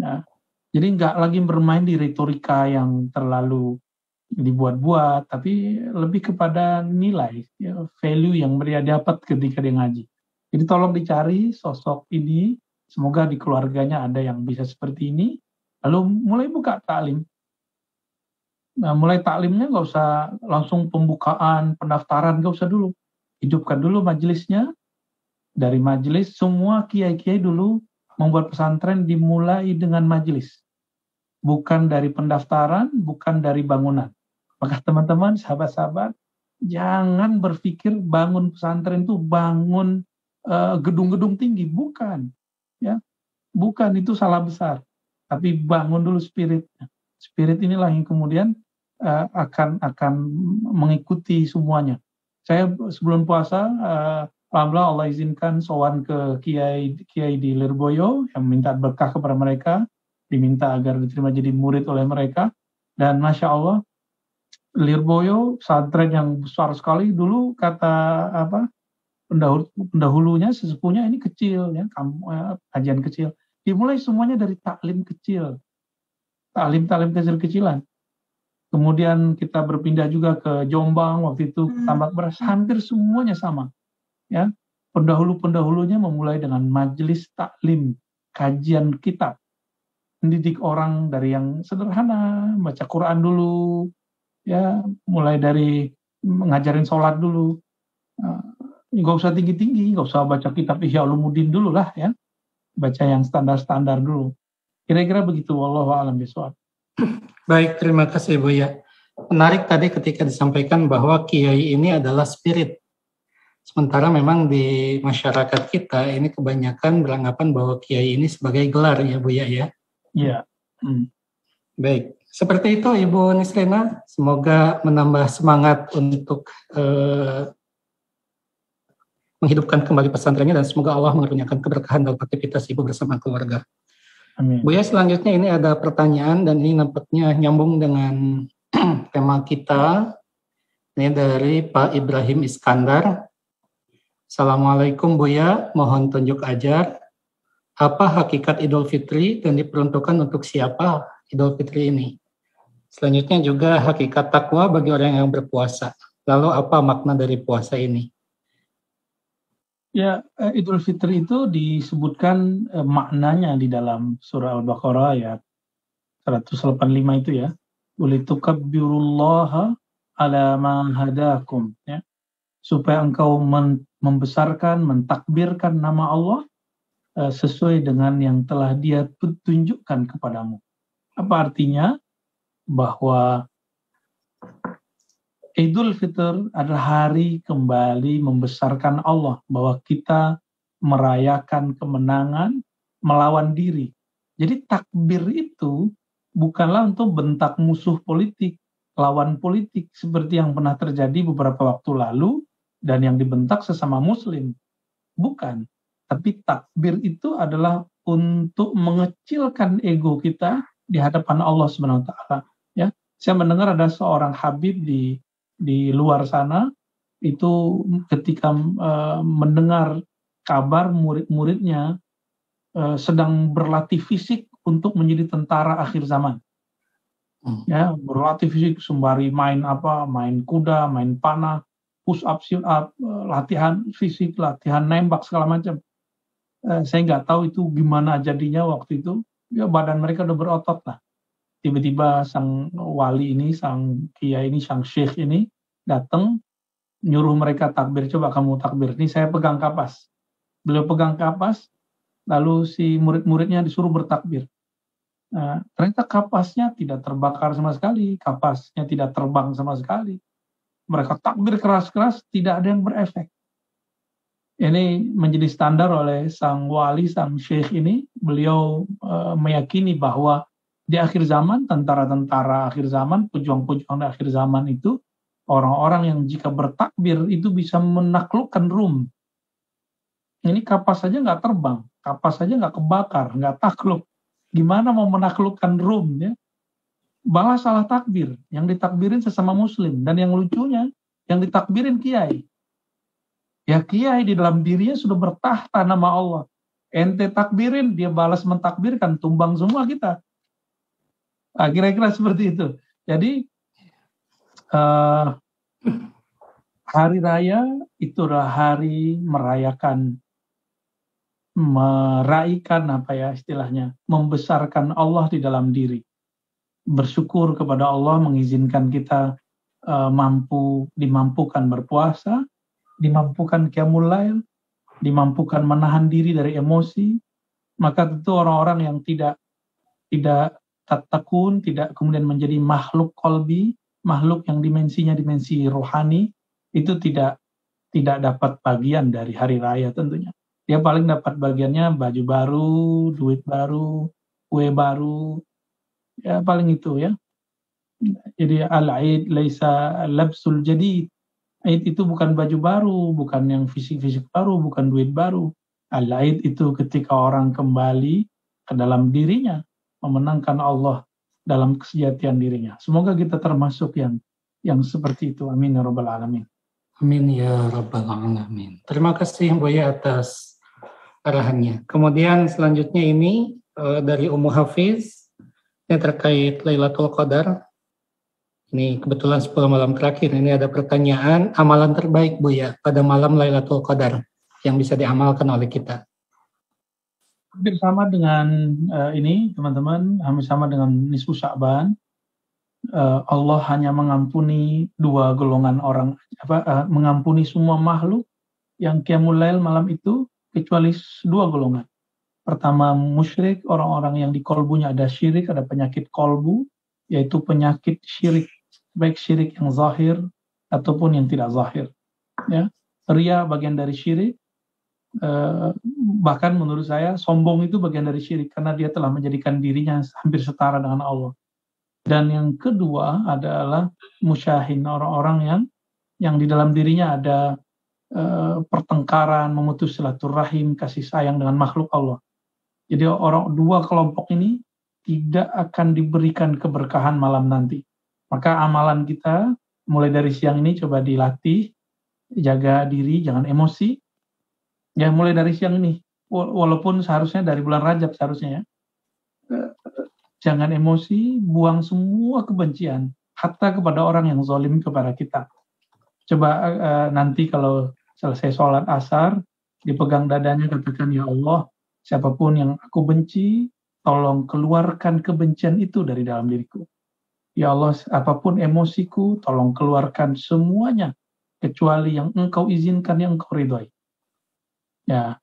Nah, jadi nggak lagi bermain di retorika yang terlalu dibuat-buat, tapi lebih kepada nilai, ya, value yang dia dapat ketika dia ngaji. Jadi tolong dicari sosok ini, semoga di keluarganya ada yang bisa seperti ini, lalu mulai buka taklim. Nah, mulai taklimnya nggak usah langsung pembukaan, pendaftaran, nggak usah dulu. Hidupkan dulu majelisnya. Dari majelis, semua kiai-kiai dulu membuat pesantren dimulai dengan majelis. Bukan dari pendaftaran, bukan dari bangunan. Maka teman-teman, sahabat-sahabat, jangan berpikir bangun pesantren itu bangun gedung-gedung tinggi. Bukan. Ya, bukan, itu salah besar. Tapi bangun dulu spirit. Spirit inilah yang kemudian akan mengikuti semuanya. Saya sebelum puasa, alhamdulillah Allah izinkan sowan ke kiai di Lirboyo yang minta berkah kepada mereka, diminta agar diterima jadi murid oleh mereka. Dan Masya Allah, Lirboyo pesantren yang besar sekali. Dulu kata pendahulunya, sesepuhnya, ini kecil ya, kajian kecil. Dimulai semuanya dari taklim kecil, taklim kecil-kecilan. Kemudian kita berpindah juga ke Jombang waktu itu, Tambak Beras, hampir semuanya sama. Ya, pendahulunya memulai dengan majelis taklim, kajian kitab, mendidik orang dari yang sederhana, baca Quran dulu, ya, mulai dari ngajarin sholat dulu. Nggak usah tinggi-tinggi, nggak usah baca kitab Ihya Ulumuddin dulu lah ya, baca yang standar-standar dulu. Kira-kira begitu, wallahu a'lam bishawab. Baik, terima kasih Bu ya. Menarik tadi ketika disampaikan bahwa kiai ini adalah spirit. Sementara memang di masyarakat kita ini kebanyakan beranggapan bahwa kiai ini sebagai gelar ya Bu ya. Iya. Baik, seperti itu Ibu Nisrina. Semoga menambah semangat untuk menghidupkan kembali pesantrennya, dan semoga Allah mengaruniakan keberkahan dalam aktivitas ibu bersama keluarga. Amin. Buya, selanjutnya ini ada pertanyaan dan ini nampaknya nyambung dengan tema kita. Ini dari Pak Ibrahim Iskandar. Assalamualaikum Buya, mohon tunjuk ajar. Apa hakikat Idul Fitri dan diperuntukkan untuk siapa Idul Fitri ini? Selanjutnya juga hakikat takwa bagi orang yang berpuasa. Lalu apa makna dari puasa ini? Ya, Idul Fitri itu disebutkan maknanya di dalam surah Al-Baqarah ayat 185 itu ya. Ulitukabbirullaha ala ma hadakum, ya. Supaya engkau membesarkan, mentakbirkan nama Allah sesuai dengan yang telah Dia tunjukkan kepadamu. Apa artinya? Bahwa Idul Fitr adalah hari kembali membesarkan Allah, bahwa kita merayakan kemenangan melawan diri. Jadi takbir itu bukanlah untuk bentak musuh politik, lawan politik, seperti yang pernah terjadi beberapa waktu lalu, dan yang dibentak sesama muslim. Bukan. Tapi takbir itu adalah untuk mengecilkan ego kita di hadapan Allah SWT. Ya, saya mendengar ada seorang habib di luar sana itu ketika mendengar kabar murid-muridnya sedang berlatih fisik untuk menjadi tentara akhir zaman. Ya, berlatih fisik sembari main kuda, main panah, push up, sit up, latihan fisik, latihan nembak segala macam. Saya nggak tahu itu gimana jadinya waktu itu. Ya, badan mereka udah berotot lah. Tiba-tiba sang wali ini, sang kiai ini, sang syekh ini datang nyuruh mereka takbir. Coba kamu takbir. Ini saya pegang kapas. Beliau pegang kapas, lalu si murid-muridnya disuruh bertakbir. Ternyata kapasnya tidak terbakar sama sekali, kapasnya tidak terbang sama sekali. Mereka takbir keras-keras, tidak ada yang berefek. Ini menjadi standar oleh sang wali, sang syekh ini. Beliau meyakini bahwa di akhir zaman, tentara-tentara akhir zaman, pejuang-pejuang akhir zaman itu, orang-orang yang jika bertakbir itu bisa menaklukkan Rum. Ini kapas saja nggak terbang, kapas saja nggak kebakar, nggak takluk. Gimana mau menaklukkan Rum, ya? Malah salah takbir, yang ditakbirin sesama muslim. Dan yang lucunya, yang ditakbirin kiai. Ya, kiai di dalam dirinya sudah bertahta nama Allah. Ente takbirin, dia balas mentakbirkan, tumbang semua kita. Kira-kira seperti itu. Jadi hari raya itu adalah hari meraihkan istilahnya, membesarkan Allah di dalam diri. Bersyukur kepada Allah mengizinkan kita dimampukan berpuasa, dimampukan qiyamul lail, dimampukan menahan diri dari emosi. Maka tentu orang-orang yang tidak tatkun, tidak kemudian menjadi makhluk qalbi, makhluk yang dimensinya dimensi rohani, itu tidak dapat bagian dari hari raya tentunya. Dia paling dapat bagiannya baju baru, duit baru, kue baru, ya paling itu ya. Jadi al-aid laisa labsul jadid. Aid itu bukan baju baru, bukan yang fisik-fisik baru, bukan duit baru. Al-aid itu ketika orang kembali ke dalam dirinya, memenangkan Allah dalam kesejatian dirinya. Semoga kita termasuk yang seperti itu. Amin ya rabbal alamin. Amin ya rabbal alamin. Terima kasih Buya atas arahannya. Kemudian selanjutnya ini dari Ummu Hafiz, ini terkait Lailatul Qadar. Ini kebetulan 10 malam terakhir. Ini ada pertanyaan, amalan terbaik Buya pada malam Lailatul Qadar yang bisa diamalkan oleh kita. Hampir sama dengan ini teman-teman, hampir sama dengan nisfu Sya'ban. Allah hanya mengampuni dua golongan orang, mengampuni semua makhluk yang qiyamul lail malam itu, kecuali dua golongan. Pertama musyrik, orang-orang yang di kolbunya ada syirik, ada penyakit kolbu, yaitu penyakit syirik, baik syirik yang zahir ataupun yang tidak zahir. Ya, ria bagian dari syirik. Bahkan menurut saya sombong itu bagian dari syirik karena dia telah menjadikan dirinya hampir setara dengan Allah. Dan yang kedua adalah musyahin, orang-orang yang di dalam dirinya ada pertengkaran, memutus silaturahim, kasih sayang dengan makhluk Allah. Jadi dua kelompok ini tidak akan diberikan keberkahan malam nanti. Maka amalan kita mulai dari siang ini coba dilatih, jaga diri, jangan emosi. Ya mulai dari siang ini, walaupun seharusnya dari bulan Rajab seharusnya ya. Jangan emosi, buang semua kebencian, hatta kepada orang yang zalim kepada kita. Coba nanti kalau selesai sholat asar, dipegang dadanya, katakan, ya Allah, siapapun yang aku benci, tolong keluarkan kebencian itu dari dalam diriku. Ya Allah, apapun emosiku, tolong keluarkan semuanya, kecuali yang engkau izinkan, yang engkau ridhoi. Ya,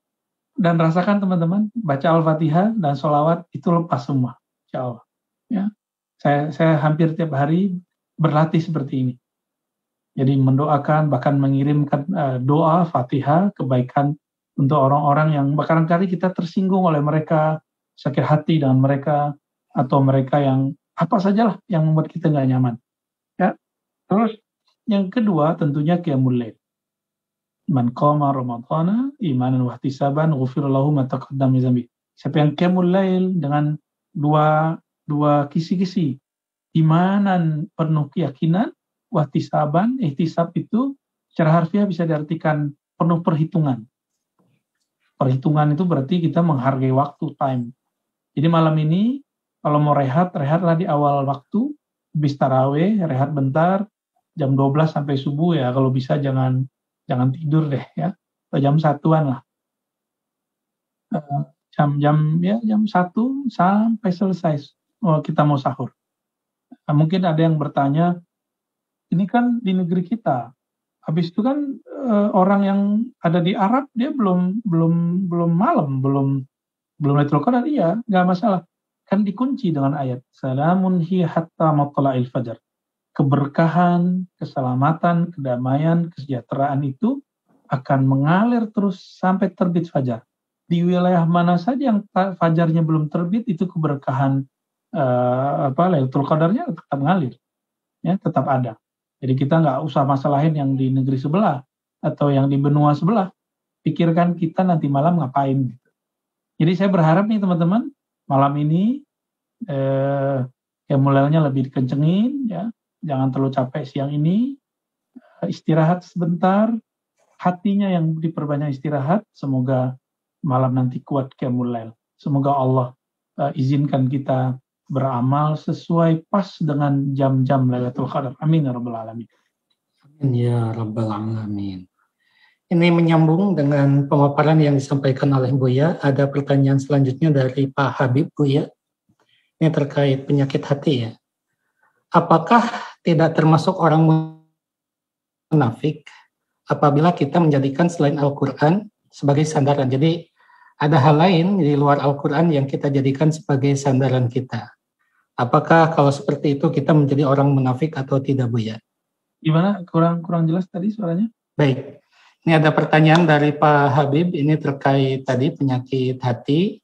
dan rasakan teman-teman, baca Al-Fatihah dan sholawat itu lepas semua. Insya Allah. Ya, saya hampir tiap hari berlatih seperti ini. Jadi mendoakan, bahkan mengirimkan doa Fatihah kebaikan untuk orang-orang yang barangkali kita tersinggung oleh mereka, sakit hati dengan mereka, atau mereka yang apa sajalah yang membuat kita nggak nyaman. Ya, terus yang kedua tentunya qiyamul lail. Man qama ramadhana imanan wa ihtisaban ghufira lahu ma taqaddama min dzambi. Siapa yang qiyamul lail dengan dua kisi-kisi, imanan penuh keyakinan, wahtisaban, ihtisab itu secara harfiah bisa diartikan penuh perhitungan. Perhitungan itu berarti kita menghargai waktu, time. Jadi malam ini kalau mau rehatlah di awal waktu, habis tarawih, rehat bentar, jam 12 sampai subuh ya, kalau bisa jangan tidur deh ya, atau jam 1-an lah. Jam 1 sampai selesai kita mau sahur. Mungkin ada yang bertanya, ini kan di negeri kita. Habis itu kan orang yang ada di Arab dia belum malam, belum Lailatul Qadar, iya, nggak masalah. Kan dikunci dengan ayat salamun hiya hatta matla'il fajar. Keberkahan, keselamatan, kedamaian, kesejahteraan itu akan mengalir terus sampai terbit fajar. Di wilayah mana saja yang fajarnya belum terbit, itu keberkahan Lailatul Qadarnya tetap mengalir, ya, tetap ada. Jadi kita nggak usah masalahin yang di negeri sebelah atau yang di benua sebelah. Pikirkan kita nanti malam ngapain. Gitu. Jadi saya berharap nih teman-teman, malam ini mulainya lebih dikencengin, ya, jangan terlalu capek siang ini, istirahat sebentar, hatinya yang diperbanyak istirahat. Semoga malam nanti kuat qiyamul lail. Semoga Allah izinkan kita beramal sesuai pas dengan jam-jam Lailatul Qadar. Amin ya rabbal alamin. Amin ya rabbal alamin. Ini menyambung dengan pemaparan yang disampaikan oleh Buya. Ada pertanyaan selanjutnya dari Pak Habib, Buya. Ini terkait penyakit hati ya. Apakah tidak termasuk orang munafik apabila kita menjadikan selain Al-Quran sebagai sandaran? Jadi ada hal lain di luar Al-Quran yang kita jadikan sebagai sandaran kita. Apakah kalau seperti itu kita menjadi orang munafik atau tidak, Buya? Gimana? Kurang jelas tadi suaranya? Baik. Ini ada pertanyaan dari Pak Habib, ini terkait tadi penyakit hati.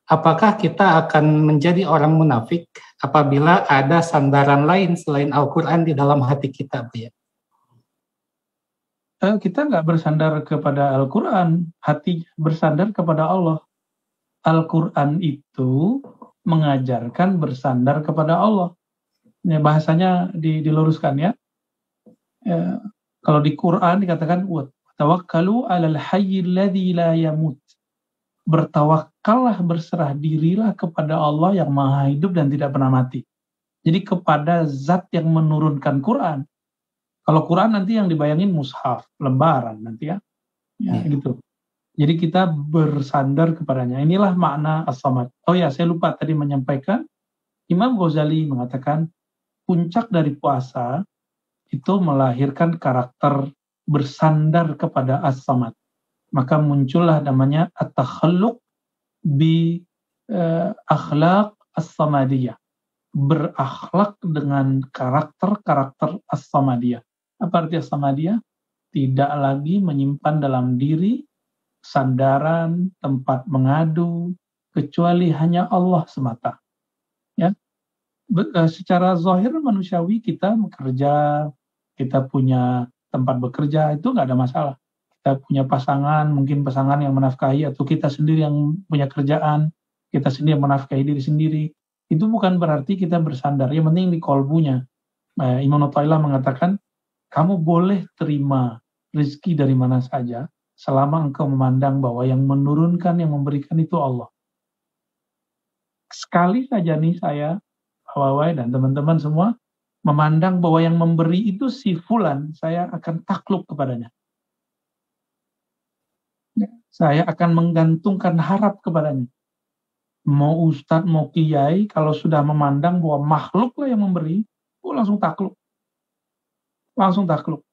Apakah kita akan menjadi orang munafik apabila ada sandaran lain selain Al-Quran di dalam hati kita, Buya? Kita nggak bersandar kepada Al-Quran, hati bersandar kepada Allah. Al-Quran itu mengajarkan bersandar kepada Allah. Ya, bahasanya diluruskan ya. Kalau di Quran dikatakan tawakkalu 'alal hayyil ladzi la yamut. Bertawakallah, berserah dirilah kepada Allah yang Maha hidup dan tidak pernah mati. Jadi kepada zat yang menurunkan Quran. Kalau Quran nanti yang dibayangin mushaf, lembaran nanti ya. Gitu. Jadi kita bersandar kepadanya. Inilah makna as-samad. Oh ya, saya lupa tadi menyampaikan, Imam Ghazali mengatakan puncak dari puasa itu melahirkan karakter bersandar kepada as-samad. Maka muncullah namanya at-takhalluq bi akhlaq as-samadiyah. Berakhlak dengan karakter as-samadiyah. Apa arti as-samadiyah? Tidak lagi menyimpan dalam diri sandaran, tempat mengadu, kecuali hanya Allah semata. Ya, secara zahir manusiawi kita bekerja, kita punya tempat bekerja, itu nggak ada masalah. kita punya pasangan, mungkin pasangan yang menafkahi, atau kita sendiri yang punya kerjaan, kita sendiri yang menafkahi diri sendiri. Itu bukan berarti kita bersandar, yang penting di kolbunya. Imam Athaillah mengatakan, kamu boleh terima rezeki dari mana saja, selama engkau memandang bahwa yang menurunkan, yang memberikan itu Allah. Sekali saja nih saya, Wawai dan teman-teman semua, memandang bahwa yang memberi itu si fulan, saya akan takluk kepadanya. Saya akan menggantungkan harap kepadanya. Mau ustadz, mau kiai, kalau sudah memandang bahwa makhluk lah yang memberi, langsung takluk. Langsung takluk.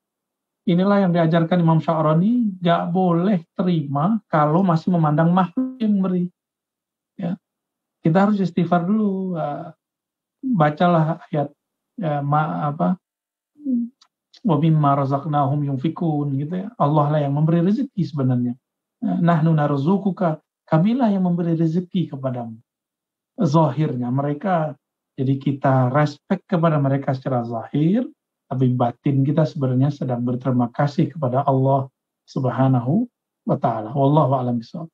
Inilah yang diajarkan Imam Sya'rani, gak boleh terima kalau masih memandang makhluk yang memberi. Ya. Kita harus istighfar dulu. Bacalah ayat wa mimma razaqnahum yunfikun gitu ya. Allah lah yang memberi rezeki sebenarnya. Nahnu narzuquka, kamilah yang memberi rezeki kepadamu. Zahirnya mereka, jadi kita respect kepada mereka secara zahir, tapi batin kita sebenarnya sedang berterima kasih kepada Allah Subhanahu wa taala. Wallahu a'lam bishawab.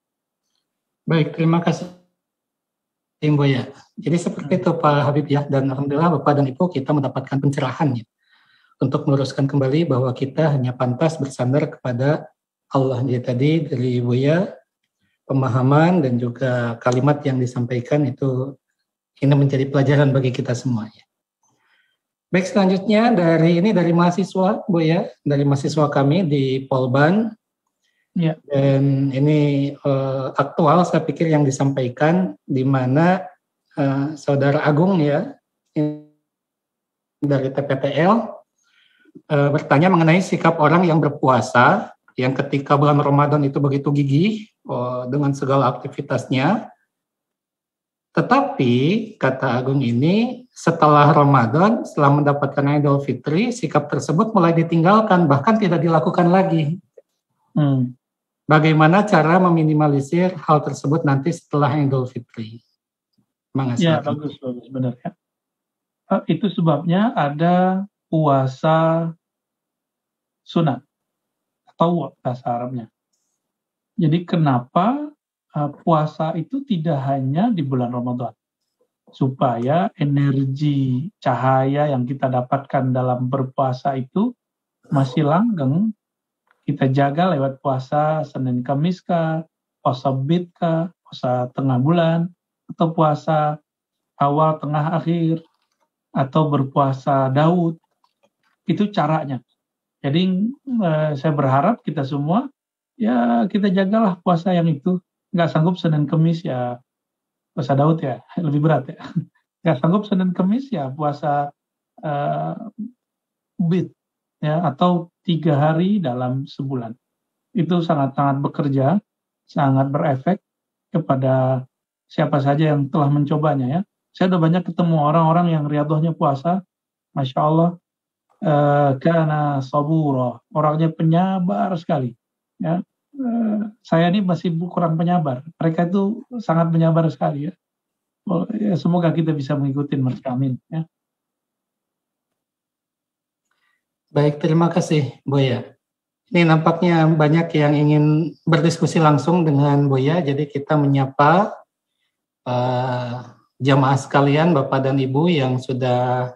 Baik, terima kasih Buya. Jadi seperti itu Pak Habib ya, dan alhamdulillah Bapak dan Ibu kita mendapatkan pencerahan ya, untuk meluruskan kembali bahwa kita hanya pantas bersandar kepada Allah. Dia tadi dari Buya, pemahaman dan juga kalimat yang disampaikan itu ini menjadi pelajaran bagi kita semua ya. Baik, selanjutnya dari mahasiswa Buya, dari mahasiswa kami di Polban. Ya. Dan ini aktual saya pikir yang disampaikan, di mana Saudara Agung ya dari TPTL bertanya mengenai sikap orang yang berpuasa yang ketika bulan Ramadan itu begitu gigih dengan segala aktivitasnya, tetapi kata Agung ini setelah Ramadan, setelah mendapatkan Idul Fitri, sikap tersebut mulai ditinggalkan, bahkan tidak dilakukan lagi. Bagaimana cara meminimalisir hal tersebut nanti setelah Idul Fitri? Ya, bagus, benar ya. Itu sebabnya ada puasa sunat atau bahasa Arabnya. Jadi kenapa puasa itu tidak hanya di bulan Ramadan? Supaya energi cahaya yang kita dapatkan dalam berpuasa itu masih langgeng, kita jaga lewat puasa Senin Kamis kah, puasa Bid kah, puasa tengah bulan, atau puasa awal tengah akhir, atau berpuasa Daud. Itu caranya. Jadi saya berharap kita semua, ya kita jagalah puasa yang itu. Nggak sanggup Senin Kamis ya puasa Daud ya, lebih berat ya. Nggak sanggup Senin Kamis ya puasa Bid. Ya, atau 3 hari dalam sebulan. Itu sangat-sangat bekerja, sangat berefek kepada siapa saja yang telah mencobanya ya. Saya udah banyak ketemu orang-orang yang riyadhahnya puasa, Masya Allah, kana sabura, orangnya penyabar sekali. Ya. Saya ini masih kurang penyabar, mereka itu sangat penyabar sekali ya. Semoga kita bisa mengikuti mereka, amin ya. Baik, terima kasih Buya. Ini nampaknya banyak yang ingin berdiskusi langsung dengan Buya, jadi kita menyapa jamaah sekalian, Bapak dan Ibu yang sudah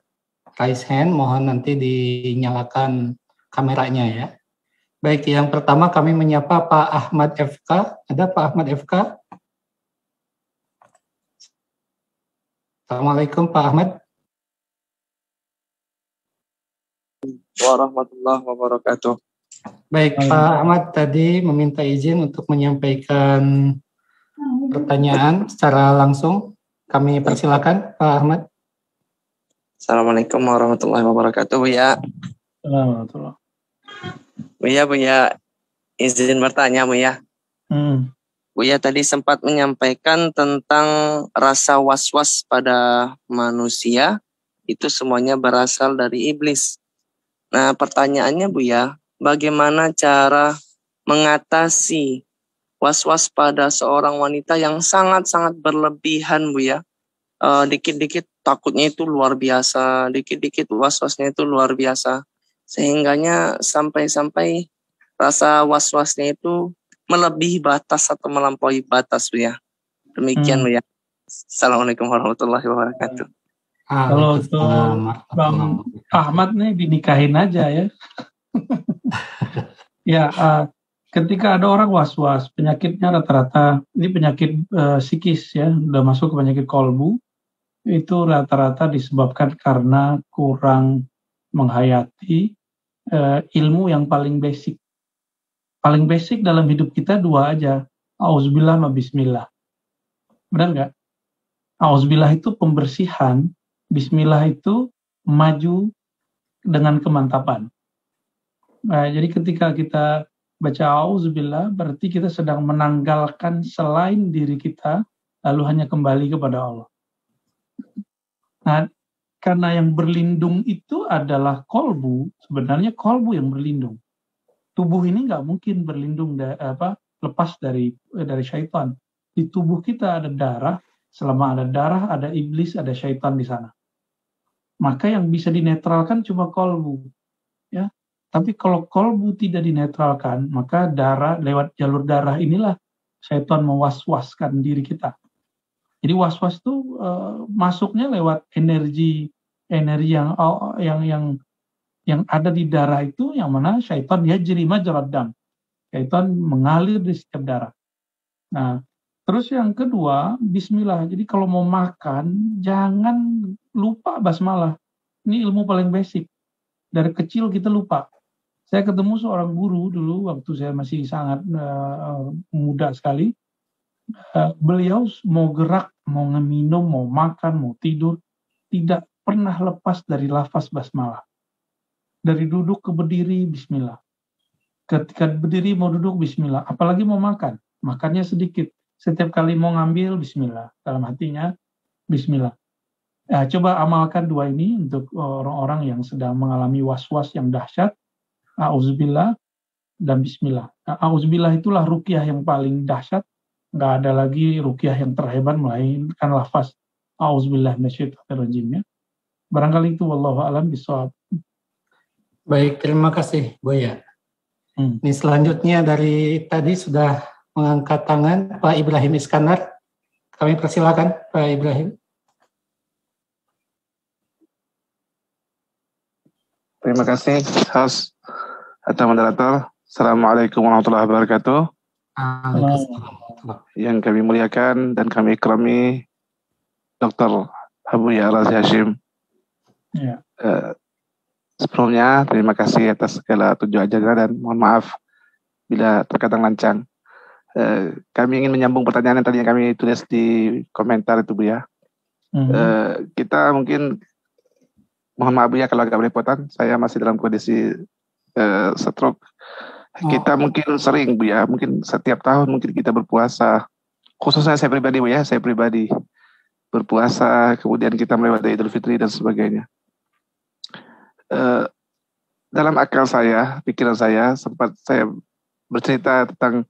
raise hand, mohon nanti dinyalakan kameranya ya. Baik, yang pertama kami menyapa Pak Ahmad FK. Ada Pak Ahmad FK? Assalamualaikum Pak Ahmad. Warahmatullahi wabarakatuh. Baik, Pak Ahmad tadi meminta izin untuk menyampaikan pertanyaan secara langsung. Kami persilakan Pak Ahmad. Assalamualaikum warahmatullahi wabarakatuh, Buya. Assalamualaikum. Buya, izin bertanya, Buya. Buya tadi sempat menyampaikan tentang rasa was-was pada manusia, itu semuanya berasal dari iblis. Nah, pertanyaannya Buya, bagaimana cara mengatasi was-was pada seorang wanita yang sangat-sangat berlebihan Buya? Dikit-dikit takutnya itu luar biasa, dikit-dikit was-wasnya itu luar biasa. Sehingganya sampai-sampai rasa was-wasnya itu melebihi batas atau melampaui batas Bu ya. Demikian Bu ya. Assalamualaikum warahmatullahi wabarakatuh. Kalau untuk Bang Ahmad nih dinikahin aja ya. Ya, ketika ada orang was-was, penyakitnya rata-rata ini penyakit psikis ya, udah masuk ke penyakit kolbu, itu rata-rata disebabkan karena kurang menghayati ilmu yang paling basic. Paling basic dalam hidup kita dua aja, auzubillah sama bismillah. Benar nggak? Auzubillah itu pembersihan, bismillah itu maju dengan kemantapan. Nah, jadi ketika kita baca auzubillah, berarti kita sedang menanggalkan selain diri kita, lalu hanya kembali kepada Allah. Nah, karena yang berlindung itu adalah kolbu, sebenarnya kolbu yang berlindung. Tubuh ini nggak mungkin berlindung lepas dari syaitan. Di tubuh kita ada darah, selama ada darah, ada iblis, ada syaitan di sana. Maka yang bisa dinetralkan cuma kolbu. Ya. Tapi kalau kolbu tidak dinetralkan, maka lewat jalur darah inilah syaitan mewaswaskan diri kita. Jadi waswas itu masuknya lewat energi yang ada di darah itu, yang mana syaitan yajri majrad dam. Syaitan mengalir di setiap darah. Nah, terus yang kedua, bismillah. Jadi kalau mau makan, jangan lupa basmalah. Ini ilmu paling basic. Dari kecil kita lupa. Saya ketemu seorang guru dulu waktu saya masih sangat muda sekali. Beliau mau gerak, mau ngeminum, mau makan, mau tidur, tidak pernah lepas dari lafaz basmalah. Dari duduk ke berdiri, bismillah. Ketika berdiri mau duduk, bismillah. Apalagi mau makan, makannya sedikit. Setiap kali mau ngambil, bismillah. Dalam hatinya, bismillah. Coba amalkan dua ini untuk orang-orang yang sedang mengalami was-was yang dahsyat. Auzubillah dan bismillah. Auzubillah itulah ruqyah yang paling dahsyat. Nggak ada lagi ruqyah yang terhebat melainkan lafaz auzubillah minasyaitonir ya. Barangkali itu wallahu a'lam bishawab. Baik, terima kasih Buya. Ini selanjutnya dari tadi sudah mengangkat tangan Pak Ibrahim Iskandar. Kami persilakan Pak Ibrahim. Terima kasih host atau moderator. Assalamualaikum warahmatullahi wabarakatuh. Yang kami muliakan dan kami ikrami Dr. Abuya Razi Hashim. Ya. Sebelumnya terima kasih atas segala tunjuk ajaran dan mohon maaf bila terkadang lancang. Kami ingin menyambung pertanyaan yang tadi kami tulis di komentar itu Bu ya. Kita mungkin mohon maaf ya kalau agak belepotan, saya masih dalam kondisi stroke. Kita mungkin sering Bu ya, mungkin setiap tahun mungkin kita berpuasa. Khususnya saya pribadi Bu ya, saya pribadi berpuasa, kemudian kita melewati Idul Fitri dan sebagainya. Dalam akal saya, pikiran saya, sempat saya bercerita tentang,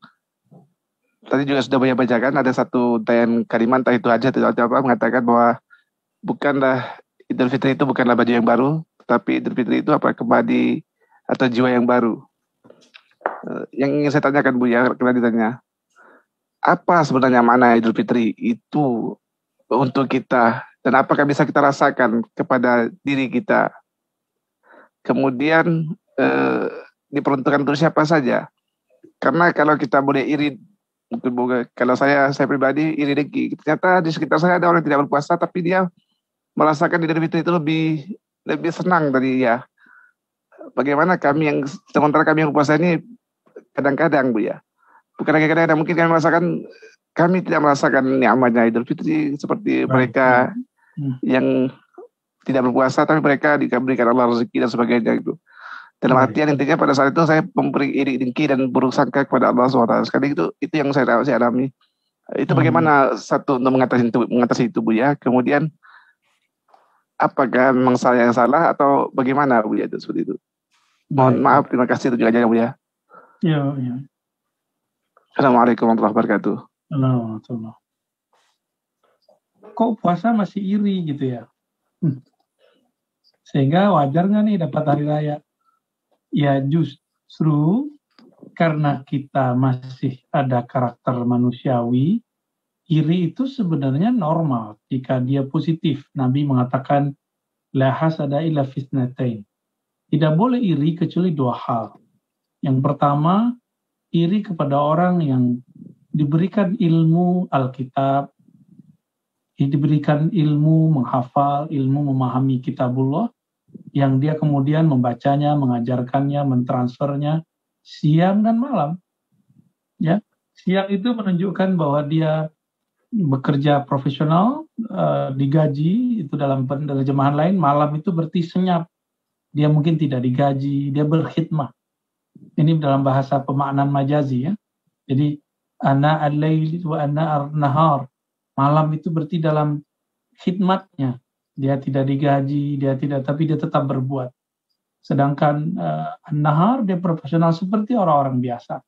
tadi juga sudah banyak bacakan, ada satu tayangan Kalimantan itu aja mengatakan bahwa bukanlah Idul Fitri itu bukanlah baju yang baru, tapi Idul Fitri itu apa kembali atau jiwa yang baru. Yang ingin saya tanyakan Bu ya, karena ditanya, apa sebenarnya makna Idul Fitri itu untuk kita, dan apakah bisa kita rasakan kepada diri kita? Kemudian diperuntukkan untuk siapa saja? Karena kalau kita boleh iri, kalau saya pribadi iri dengki, ternyata di sekitar saya ada orang yang tidak berpuasa, tapi dia merasakan Idul Fitri itu lebih senang dari dia. Bagaimana kami yang sementara kami yang berpuasa ini kadang-kadang Bu ya, bukan kadang-kadang, mungkin kami tidak merasakan nikmatnya Idul Fitri seperti mereka yang tidak berpuasa, tapi mereka diberikan Allah rezeki dan sebagainya itu. Dalam artian intinya pada saat itu saya memberi iri dengki dan buruk sangka kepada Allah SWT. Sekali itu yang saya alami. Itu bagaimana satu untuk mengatasi itu Bu ya. Kemudian apakah memang saya yang salah atau bagaimana Bu ya, itu seperti itu. Mohon maaf, terima kasih itu juga Bu ya. Ya. Assalamualaikum warahmatullahi wabarakatuh. Assalamualaikum. Kok puasa masih iri gitu ya? Sehingga wajar nggak nih dapat hari raya? Ya justru karena kita masih ada karakter manusiawi, iri itu sebenarnya normal jika dia positif. Nabi mengatakan, la hasada illa fitnatain. Tidak boleh iri kecuali dua hal. Yang pertama, iri kepada orang yang diberikan ilmu Alkitab, diberikan ilmu menghafal, ilmu memahami kitabullah, yang dia kemudian membacanya, mengajarkannya, mentransfernya siang dan malam. Ya, siang itu menunjukkan bahwa dia bekerja profesional, digaji, itu dalam terjemahan lain. Malam itu berarti senyap, dia mungkin tidak digaji, dia berkhidmah. Ini dalam bahasa pemaknaan majazi ya. Jadi ana al-lail wa ana ar-nahar. Malam itu berarti dalam khidmatnya. Dia tidak digaji, tapi dia tetap berbuat. Sedangkan an-nahar dia profesional seperti orang-orang biasa.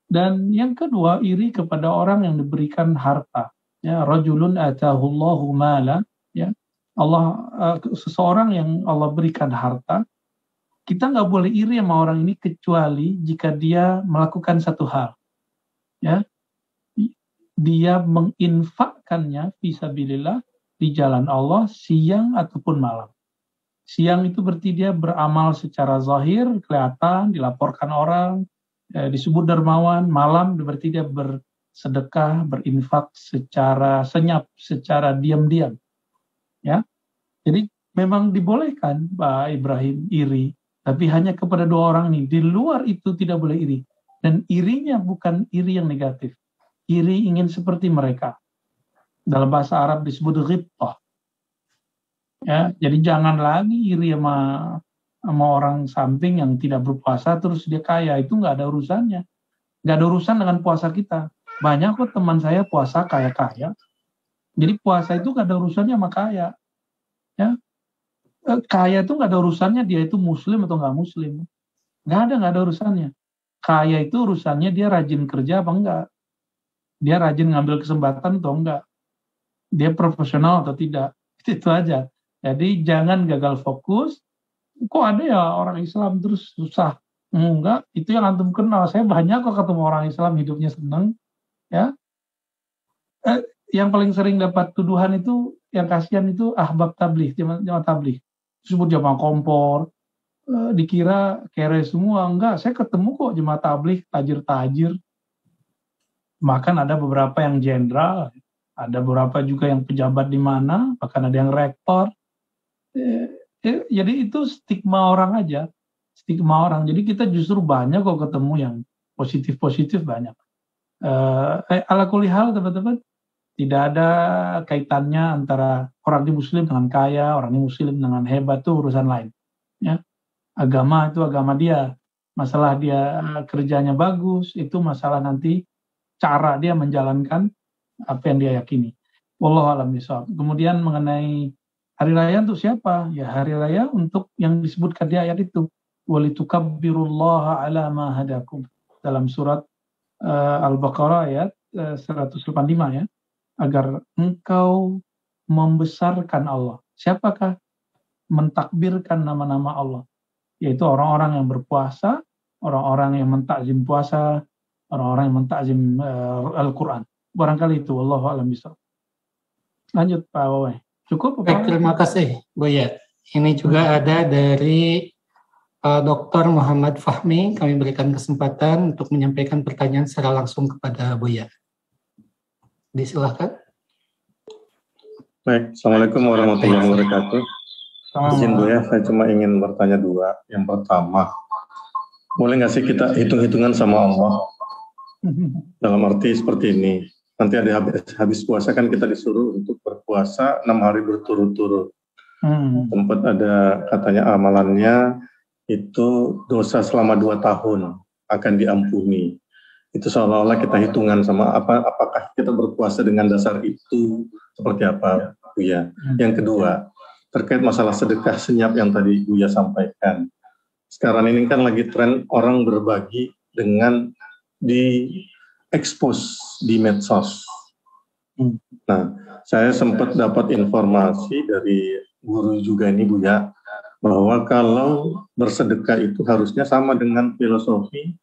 Dan yang kedua, iri kepada orang yang diberikan harta. Ya, rajulun atahullahu mala, ya. Allah seseorang yang Allah berikan harta, kita nggak boleh iri sama orang ini kecuali jika dia melakukan satu hal. Ya. Dia menginfakkannya fisabilillah di jalan Allah siang ataupun malam. Siang itu berarti dia beramal secara zahir, kelihatan, dilaporkan orang, disebut dermawan. Malam berarti dia bersedekah, berinfak secara senyap, secara diam-diam. Ya, jadi memang dibolehkan Pak Ibrahim iri, tapi hanya kepada dua orang ini. Di luar itu tidak boleh iri. Dan irinya bukan iri yang negatif. Iri ingin seperti mereka. Dalam bahasa Arab disebut ghibtah. Ya, jadi jangan lagi iri sama orang samping yang tidak berpuasa terus dia kaya. Itu nggak ada urusannya. Nggak ada urusan dengan puasa kita. Banyak kok teman saya puasa kaya-kaya. Jadi puasa itu nggak ada urusannya sama kaya. Ya, kaya itu nggak ada urusannya dia itu muslim atau nggak muslim. Nggak ada urusannya. Kaya itu urusannya dia rajin kerja apa enggak. Dia rajin ngambil kesempatan atau enggak. Dia profesional atau tidak. Itu aja. Jadi jangan gagal fokus. Kok ada ya orang Islam terus susah? Enggak, itu yang antum kenal. Saya banyak kok ketemu orang Islam hidupnya senang. Ya. Yang paling sering dapat tuduhan itu, yang kasihan itu ahbab tabligh, jamaah tabligh. Disebut jamaah kompor. Dikira kere semua. Enggak, saya ketemu kok jemaah tabligh tajir-tajir. Bahkan ada beberapa yang jenderal, ada beberapa juga yang pejabat di mana, bahkan ada yang rektor. Jadi itu stigma orang aja, stigma orang. Jadi kita justru banyak kok ketemu yang positif-positif banyak. Ala kulli hal teman-teman, tidak ada kaitannya antara orang di muslim dengan kaya, orang di muslim dengan hebat, itu urusan lain. Ya. Agama itu agama dia. Masalah dia kerjanya bagus, itu masalah nanti cara dia menjalankan apa yang dia yakini. Wallahu a'lam bishawab. Kemudian mengenai hari raya untuk siapa? Ya hari raya untuk yang disebutkan di ayat itu. Walitukabbirullaha ala ma hadakum. Dalam surat Al-Baqarah ayat 185 ya. Agar engkau membesarkan Allah. Siapakah? Mentakbirkan nama-nama Allah. Yaitu orang-orang yang berpuasa, orang-orang yang mentakzim puasa, orang-orang yang mentakzim Al-Quran. Barangkali itu. Wallahu a'lam bishawab. Lanjut Pak Wawe. Cukup? Baik, terima kasih Buya. Ini juga ada dari Dr. Muhammad Fahmi. Kami berikan kesempatan untuk menyampaikan pertanyaan secara langsung kepada Buya. Disilahkan. Baik, Assalamualaikum warahmatullahi wabarakatuh. Izin Buya, saya cuma ingin bertanya dua. Yang pertama, boleh nggak sih kita hitung-hitungan sama Allah? Dalam arti seperti ini. Nanti ada habis puasa kan kita disuruh untuk berpuasa 6 hari berturut-turut. Tempat ada katanya amalannya itu dosa selama 2 tahun akan diampuni. Itu seolah-olah kita hitungan sama apakah kita berpuasa dengan dasar itu seperti apa, Buya. Yang kedua, terkait masalah sedekah senyap yang tadi Buya sampaikan. Sekarang ini kan lagi tren orang berbagi dengan di expose di medsos. Nah, saya sempat dapat informasi dari guru juga ini Buya, bahwa kalau bersedekah itu harusnya sama dengan filosofi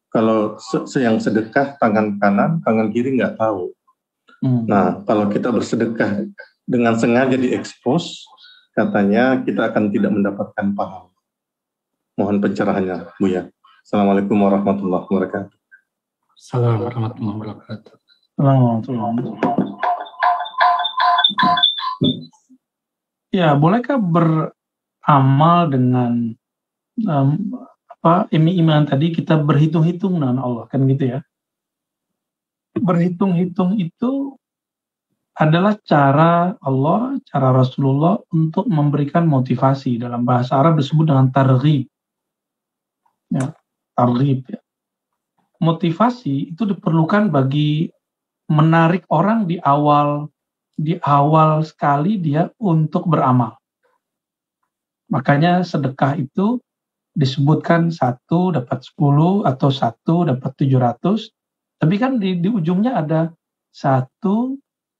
Kalau yang sedekah tangan kanan, tangan kiri nggak tahu. Nah, kalau kita bersedekah dengan sengaja diekspos, katanya kita akan tidak mendapatkan pahala. Mohon pencerahannya, Buya. Assalamualaikum warahmatullahi wabarakatuh. Assalamualaikum warahmatullahi wabarakatuh. Ya, bolehkah beramal dengan iming-imingan tadi kita berhitung-hitung dengan Allah, kan gitu ya? Berhitung-hitung itu adalah cara Allah, cara Rasulullah untuk memberikan motivasi. Dalam bahasa Arab disebut dengan targhib. Ya, targhib ya. Motivasi itu diperlukan bagi menarik orang di awal sekali dia untuk beramal. Makanya sedekah itu disebutkan 1 dapat 10 atau 1 dapat 700. Tapi kan di ujungnya ada 1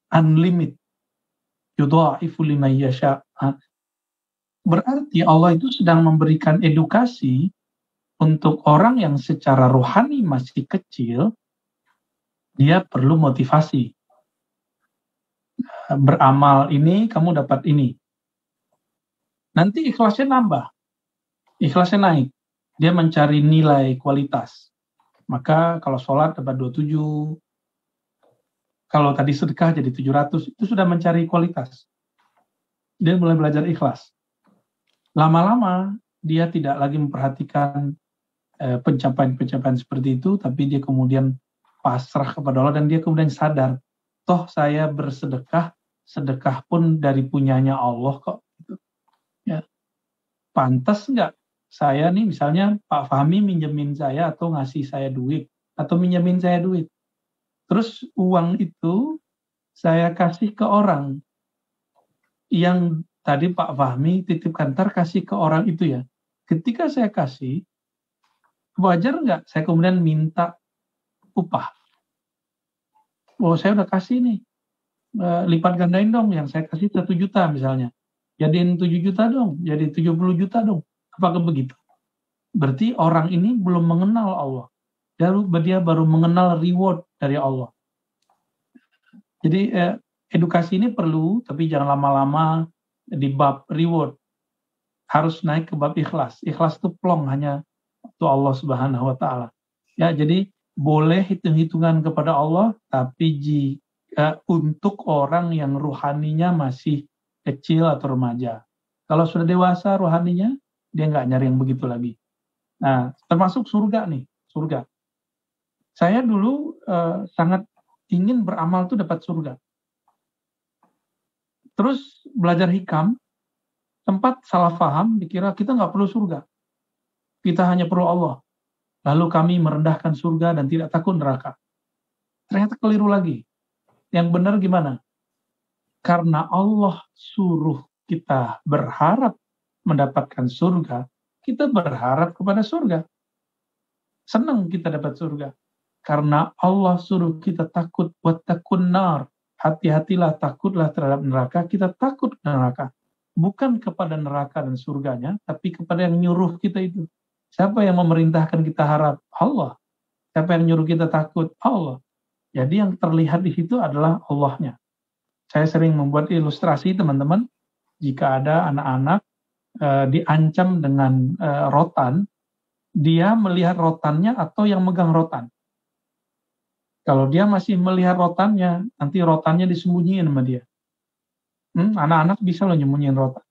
unlimited. Yudha'ifu liman yasha. Berarti Allah itu sedang memberikan edukasi untuk orang yang secara rohani masih kecil, dia perlu motivasi. Beramal ini, kamu dapat ini. Nanti ikhlasnya nambah. Ikhlasnya naik. Dia mencari nilai kualitas. Maka kalau sholat dapat 27. Kalau tadi sedekah jadi 700. Itu sudah mencari kualitas. Dia mulai belajar ikhlas. Lama-lama dia tidak lagi memperhatikan pencapaian-pencapaian seperti itu, tapi dia kemudian pasrah kepada Allah dan dia kemudian sadar, toh saya bersedekah, sedekah pun dari punyanya Allah kok. Gitu. Ya. Pantas nggak saya nih misalnya Pak Fahmi minjemin saya atau ngasih saya duit atau minjemin saya duit, terus uang itu saya kasih ke orang yang tadi Pak Fahmi titipkan, kasih ke orang itu ya. Ketika saya kasih, wajar nggak saya kemudian minta upah? Oh, saya udah kasih nih, lipat gandain dong, yang saya kasih 1 juta misalnya, jadiin 7 juta dong, jadi 70 juta dong. Apakah begitu? Berarti orang ini belum mengenal Allah. Dia baru mengenal reward dari Allah. Jadi edukasi ini perlu, tapi jangan lama-lama di bab reward. Harus naik ke bab ikhlas. Ikhlas itu plong hanya untuk Allah Subhanahu wa Ta'ala. Ya, jadi boleh hitung-hitungan kepada Allah, tapi jika untuk orang yang ruhaninya masih kecil atau remaja. Kalau sudah dewasa ruhaninya, dia nggak nyari yang begitu lagi. Nah, termasuk surga nih, surga. Saya dulu sangat ingin beramal tuh dapat surga. Terus belajar hikam, sempat salah paham, dikira kita nggak perlu surga. Kita hanya perlu Allah. Lalu kami merendahkan surga dan tidak takut neraka. Ternyata keliru lagi. Yang benar gimana? Karena Allah suruh kita berharap mendapatkan surga, kita berharap kepada surga. Senang kita dapat surga. Karena Allah suruh kita takut, wattaqun nar. Hati-hatilah, takutlah terhadap neraka, kita takut neraka. Bukan kepada neraka dan surganya, tapi kepada yang nyuruh kita itu. Siapa yang memerintahkan kita harap? Allah. Siapa yang nyuruh kita takut? Allah. Jadi yang terlihat di situ adalah Allahnya. Saya sering membuat ilustrasi, teman-teman. Jika ada anak-anak diancam dengan rotan, dia melihat rotannya atau yang megang rotan. Kalau dia masih melihat rotannya, nanti rotannya disembunyiin sama dia. Anak-anak bisa loh nyembunyiin rotan.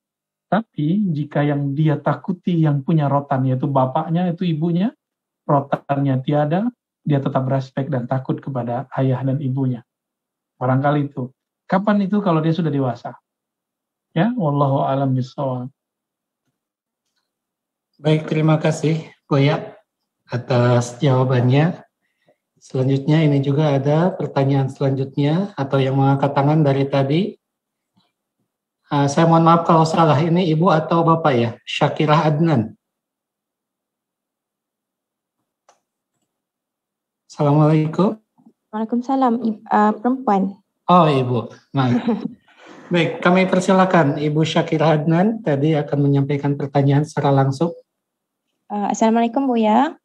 Tapi jika yang dia takuti yang punya rotan, yaitu bapaknya, itu ibunya, rotannya tiada, dia tetap respek dan takut kepada ayah dan ibunya. Barangkali itu. Kapan itu? Kalau dia sudah dewasa. Ya, wallahu a'lam bishawab. Baik, terima kasih Buya atas jawabannya. Selanjutnya ini juga ada pertanyaan selanjutnya atau yang mengangkat tangan dari tadi. Saya mohon maaf kalau salah, ini Ibu atau Bapak ya? Syakirah Adnan. Assalamualaikum. Waalaikumsalam, perempuan. Oh, Ibu. Nah. Baik, kami persilakan Ibu Syakirah Adnan tadi akan menyampaikan pertanyaan secara langsung. Assalamualaikum Buya.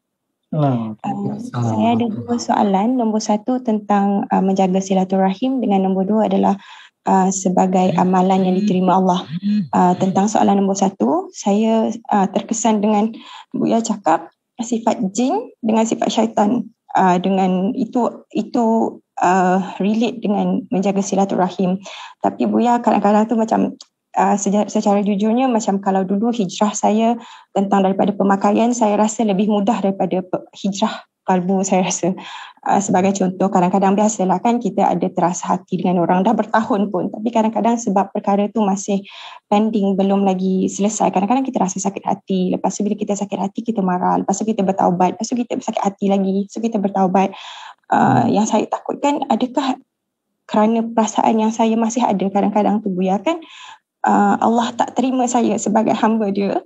Saya ada dua soalan. Nombor satu tentang menjaga silaturahim, dengan nombor dua adalah sebagai amalan yang diterima Allah. Tentang soalan nombor satu, saya terkesan dengan Buya cakap sifat jin dengan sifat syaitan. Dengan itu relate dengan menjaga silaturahim. Tapi Buya kadang-kadang tu macam secara jujurnya, macam kalau dulu hijrah saya tentang daripada pemakaian, saya rasa lebih mudah daripada hijrah kalbu, saya rasa. Sebagai contoh, kadang-kadang biasalah kan kita ada terasa hati dengan orang dah bertahun pun, tapi kadang-kadang sebab perkara tu masih pending, belum lagi selesai, kadang-kadang kita rasa sakit hati. Lepas tu bila kita sakit hati, kita marah. Lepas tu kita bertaubat. Lepas tu kita sakit hati lagi. So kita bertaubat. Yang saya takutkan, adakah kerana perasaan yang saya masih ada kadang-kadang tu Buya kan, Allah tak terima saya sebagai hamba dia.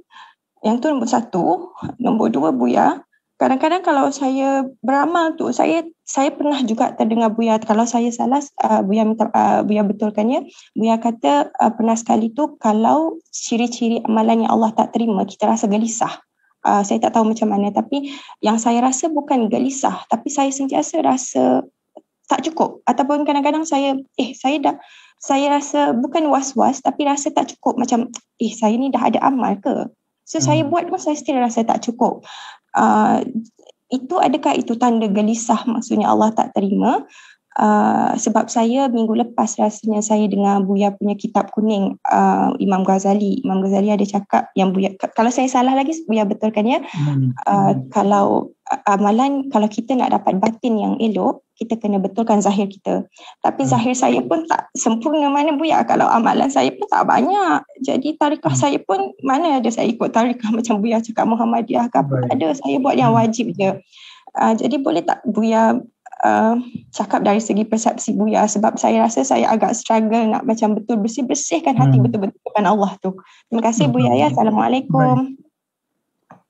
Yang tu nombor satu. Nombor dua Buya, kadang-kadang kalau saya beramal tu, saya pernah juga terdengar Buya, kalau saya salah Buya minta Buya betulkannya. Buya kata pernah sekali tu, kalau ciri-ciri amalan yang Allah tak terima, kita rasa gelisah. Saya tak tahu macam mana, tapi yang saya rasa bukan gelisah, tapi saya sentiasa rasa tak cukup. Ataupun kadang-kadang saya rasa bukan was-was, tapi rasa tak cukup. Macam saya ni dah ada amal ke? So saya buat pun saya still rasa tak cukup. Adakah itu tanda gelisah, maksudnya Allah tak terima? Sebab saya minggu lepas rasanya saya dengar Buya punya kitab kuning, Imam Ghazali ada cakap yang Buya, kalau saya salah lagi Buya betulkan ya, kalau amalan, kalau kita nak dapat batin yang elok, kita kena betulkan zahir kita. Tapi zahir saya pun tak sempurna mana Buya, kalau amalan saya pun tak banyak. Jadi tarikah saya pun, mana ada saya ikut tarikah macam Buya cakap Muhammadiyah ke apa, tak ada. Saya buat yang wajib je. Jadi boleh tak Buya cakap dari segi persepsi Buya, sebab saya rasa saya agak struggle nak macam betul bersihkan hati, betul-betulkan Allah tu. Terima kasih Buya ya. Assalamualaikum.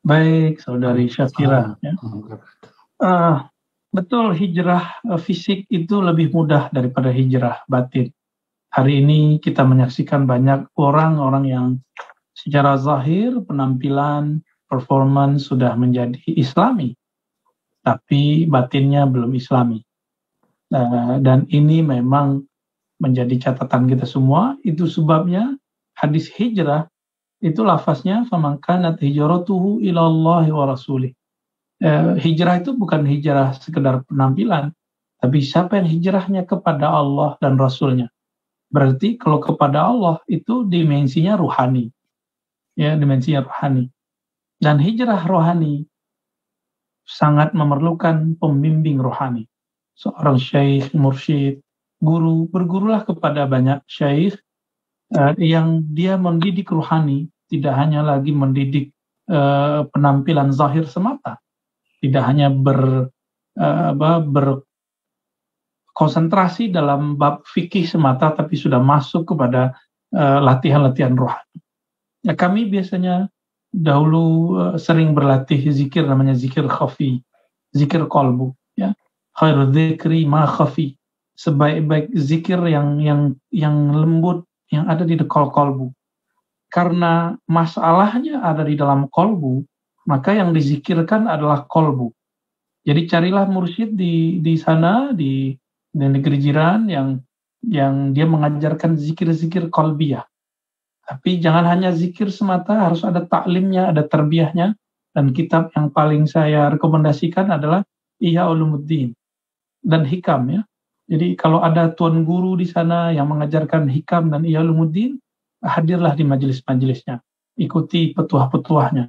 Baik, Saudari Syakira. Ya. Betul, hijrah fisik itu lebih mudah daripada hijrah batin. Hari ini kita menyaksikan banyak orang-orang yang secara zahir, penampilan, performance sudah menjadi Islami, tapi batinnya belum Islami. Dan ini memang menjadi catatan kita semua. Itu sebabnya hadis hijrah itu lafaznya faman kanat hijratuhu ilallahi wa rasulih. Hijrah itu bukan hijrah sekedar penampilan, tapi siapa yang hijrahnya kepada Allah dan Rasulnya. Berarti kalau kepada Allah itu dimensinya ruhani, ya, dimensinya ruhani. Dan hijrah rohani sangat memerlukan pembimbing rohani, seorang syekh, mursyid, guru. Bergurulah kepada banyak syekh yang dia mendidik rohani, tidak hanya lagi mendidik penampilan zahir semata, tidak hanya berkonsentrasi dalam bab fikih semata, tapi sudah masuk kepada latihan-latihan rohani. Ya, kami biasanya dahulu sering berlatih zikir, namanya zikir khafi, zikir qalbu, ya. Khairu dzikri ma khafi, sebaik-baik zikir yang lembut, yang ada di qalbu. Karena masalahnya ada di dalam qalbu, maka yang dizikirkan adalah qalbu. Jadi carilah mursyid di sana, di negeri jiran yang dia mengajarkan zikir-zikir qalbiyah. Tapi jangan hanya zikir semata, harus ada taklimnya, ada tarbiyahnya. Dan kitab yang paling saya rekomendasikan adalah Ihya Ulumuddin dan Hikam, ya. Jadi kalau ada tuan guru di sana yang mengajarkan Hikam dan Ihya Ulumuddin, hadirlah di majelis-majelisnya, ikuti petuah-petuahnya.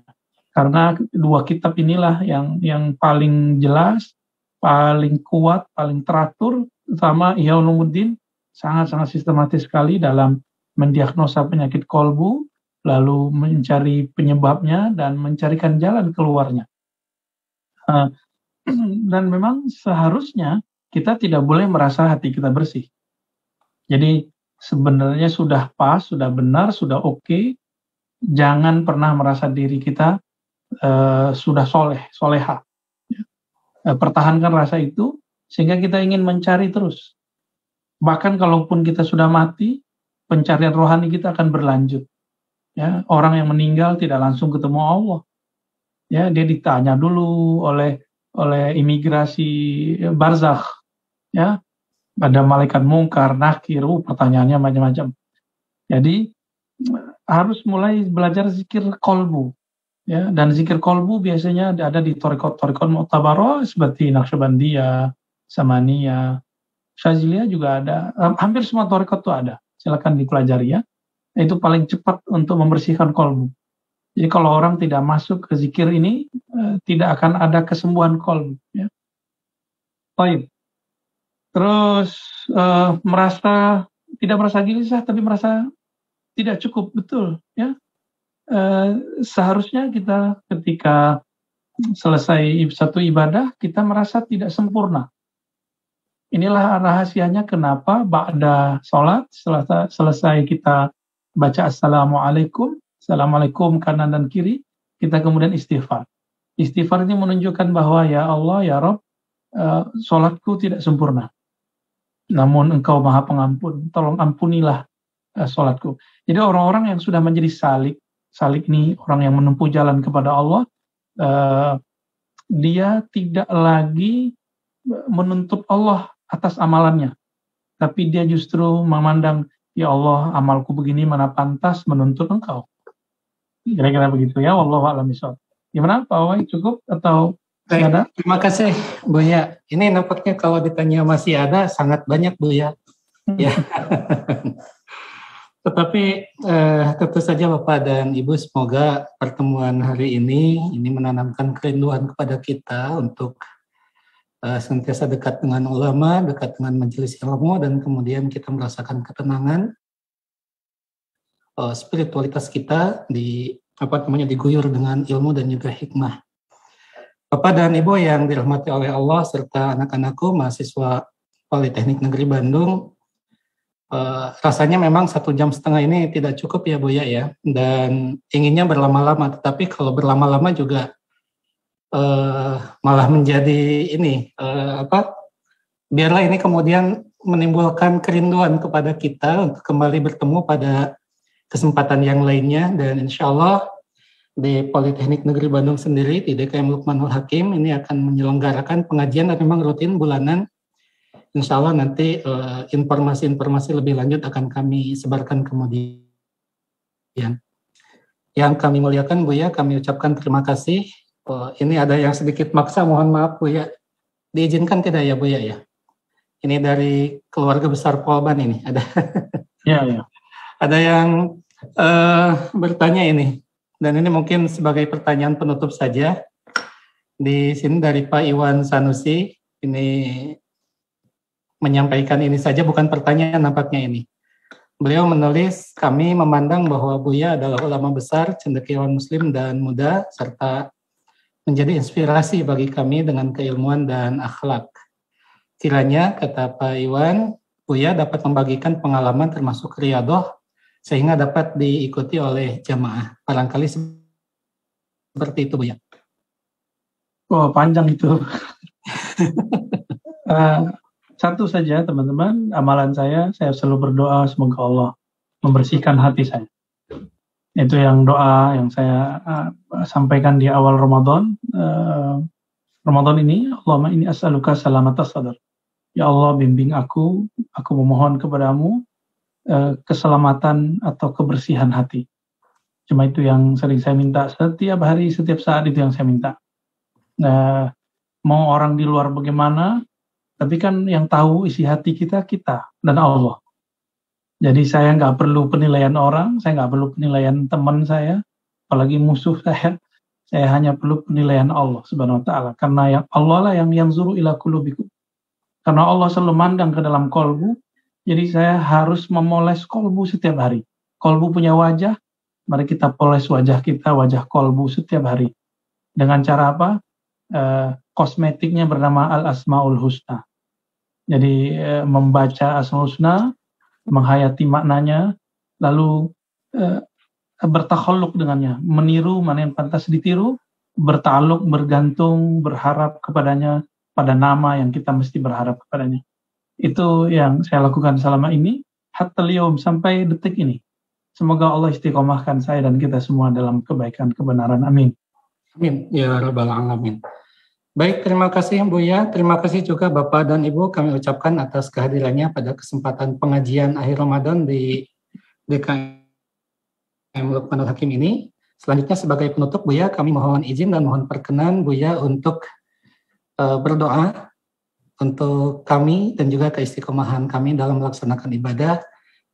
Karena dua kitab inilah yang paling jelas, paling kuat, paling teratur, terutama Ihya Ulumuddin sangat-sangat sistematis sekali dalam mendiagnosa penyakit kolbu, lalu mencari penyebabnya dan mencarikan jalan keluarnya. Dan memang seharusnya kita tidak boleh merasa hati kita bersih. Jadi sebenarnya sudah pas, sudah benar, sudah oke. Jangan pernah merasa diri kita sudah soleha. Pertahankan rasa itu sehingga kita ingin mencari terus. Bahkan kalaupun kita sudah mati, pencarian rohani kita akan berlanjut. Ya, orang yang meninggal tidak langsung ketemu Allah. Ya, dia ditanya dulu oleh oleh imigrasi barzakh, ya. Ada malaikat mungkar, nakir, pertanyaannya macam-macam. Jadi harus mulai belajar zikir kolbu, ya. Dan zikir kolbu biasanya ada di torikot-torikot mu'tabarah seperti Naqsyabandiyah, Samaniyah, Syaziliyah juga ada. Hampir semua torikot itu ada. Silakan dipelajari ya. Itu paling cepat untuk membersihkan kolbu. Jadi kalau orang tidak masuk ke zikir ini, tidak akan ada kesembuhan kolbu. Ya. Baik. Terus tidak merasa gelisah, tapi merasa tidak cukup, betul. Ya. Seharusnya kita ketika selesai satu ibadah, kita merasa tidak sempurna. Inilah rahasianya kenapa ba'da sholat, selesai kita baca Assalamualaikum kanan dan kiri, kita kemudian istighfar. Istighfar ini menunjukkan bahwa ya Allah, ya Rabb, sholatku tidak sempurna. Namun Engkau Maha Pengampun, tolong ampunilah sholatku. Jadi orang-orang yang sudah menjadi salik ini orang yang menempuh jalan kepada Allah, dia tidak lagi menuntut Allah atas amalannya, tapi dia justru memandang, ya Allah, amalku begini mana pantas menuntut Engkau. Kira-kira begitu ya. Wallahu a'lam bishawab. Gimana Pak Wai, cukup atau ada? Terima kasih Buya. Ini nampaknya kalau ditanya masih ada, sangat banyak Buya. Ya. Tetapi tentu saja Bapak dan Ibu, semoga pertemuan hari ini menanamkan kerinduan kepada kita untuk senantiasa dekat dengan ulama, dekat dengan majelis ilmu, dan kemudian kita merasakan ketenangan, spiritualitas kita diguyur dengan ilmu dan juga hikmah. Bapak dan Ibu yang dirahmati oleh Allah serta anak-anakku mahasiswa Politeknik Negeri Bandung, rasanya memang 1,5 jam ini tidak cukup ya Buya ya, dan inginnya berlama-lama, tetapi kalau berlama-lama juga malah menjadi biarlah ini kemudian menimbulkan kerinduan kepada kita untuk kembali bertemu pada kesempatan yang lainnya. Dan insya Allah di Politeknik Negeri Bandung sendiri, di DKM Luqmanul Hakim ini akan menyelenggarakan pengajian dan memang rutin bulanan. Insya Allah nanti informasi-informasi lebih lanjut akan kami sebarkan kemudian. Yang kami muliakan Buya, kami ucapkan terima kasih. Ini ada yang sedikit maksa, mohon maaf Buya. Diizinkan tidak ya Buya ya? Ini dari keluarga besar Polban ini. Ada Ya. Ada yang bertanya ini. Dan ini mungkin sebagai pertanyaan penutup saja. Di sini dari Pak Iwan Sanusi, ini menyampaikan ini saja, bukan pertanyaan nampaknya ini. Beliau menulis, kami memandang bahwa Buya adalah ulama besar, cendekiawan muslim dan muda, serta menjadi inspirasi bagi kami dengan keilmuan dan akhlak. Kiranya, kata Pak Iwan, Buya dapat membagikan pengalaman termasuk riyadhah, sehingga dapat diikuti oleh jamaah. Barangkali seperti itu Buya. Oh, panjang itu. Satu saja teman-teman, amalan saya selalu berdoa semoga Allah membersihkan hati saya. Itu yang doa yang saya sampaikan di awal Ramadan. Ramadan ini, Allahumma inni as'aluka salamatas sadar. Ya Allah, bimbing aku memohon kepadamu keselamatan atau kebersihan hati. Cuma itu yang sering saya minta setiap hari, setiap saat, itu yang saya minta. Mau orang di luar bagaimana, tapi kan yang tahu isi hati kita dan Allah. Jadi saya nggak perlu penilaian orang, saya nggak perlu penilaian teman saya, apalagi musuh saya hanya perlu penilaian Allah Subhanahu Wa Taala. Karena yang Allah lah yang yanzuru ila qulubikum. Karena Allah selalu mandang ke dalam kolbu, jadi saya harus memoles kolbu setiap hari. Kolbu punya wajah, mari kita poles wajah kita, wajah kolbu setiap hari. Dengan cara apa? Kosmetiknya bernama Al-Asmaul Husna. Jadi membaca Asmaul Husna, menghayati maknanya, lalu bertakhalluk dengannya, meniru mana yang pantas ditiru, bertakluk, bergantung, berharap kepadanya, pada nama yang kita mesti berharap kepadanya. Itu yang saya lakukan selama ini, hatta liyum, sampai detik ini. Semoga Allah istiqomahkan saya dan kita semua dalam kebaikan, kebenaran. Amin. Amin. Ya Rabbal Alamin. Baik, terima kasih Buya. Terima kasih juga Bapak dan Ibu kami ucapkan atas kehadirannya pada kesempatan pengajian akhir Ramadan di DKM Luqmanul Hakim ini. Selanjutnya sebagai penutup Buya, kami mohon izin dan mohon perkenan Buya untuk berdoa untuk kami dan juga keistiqomahan kami dalam melaksanakan ibadah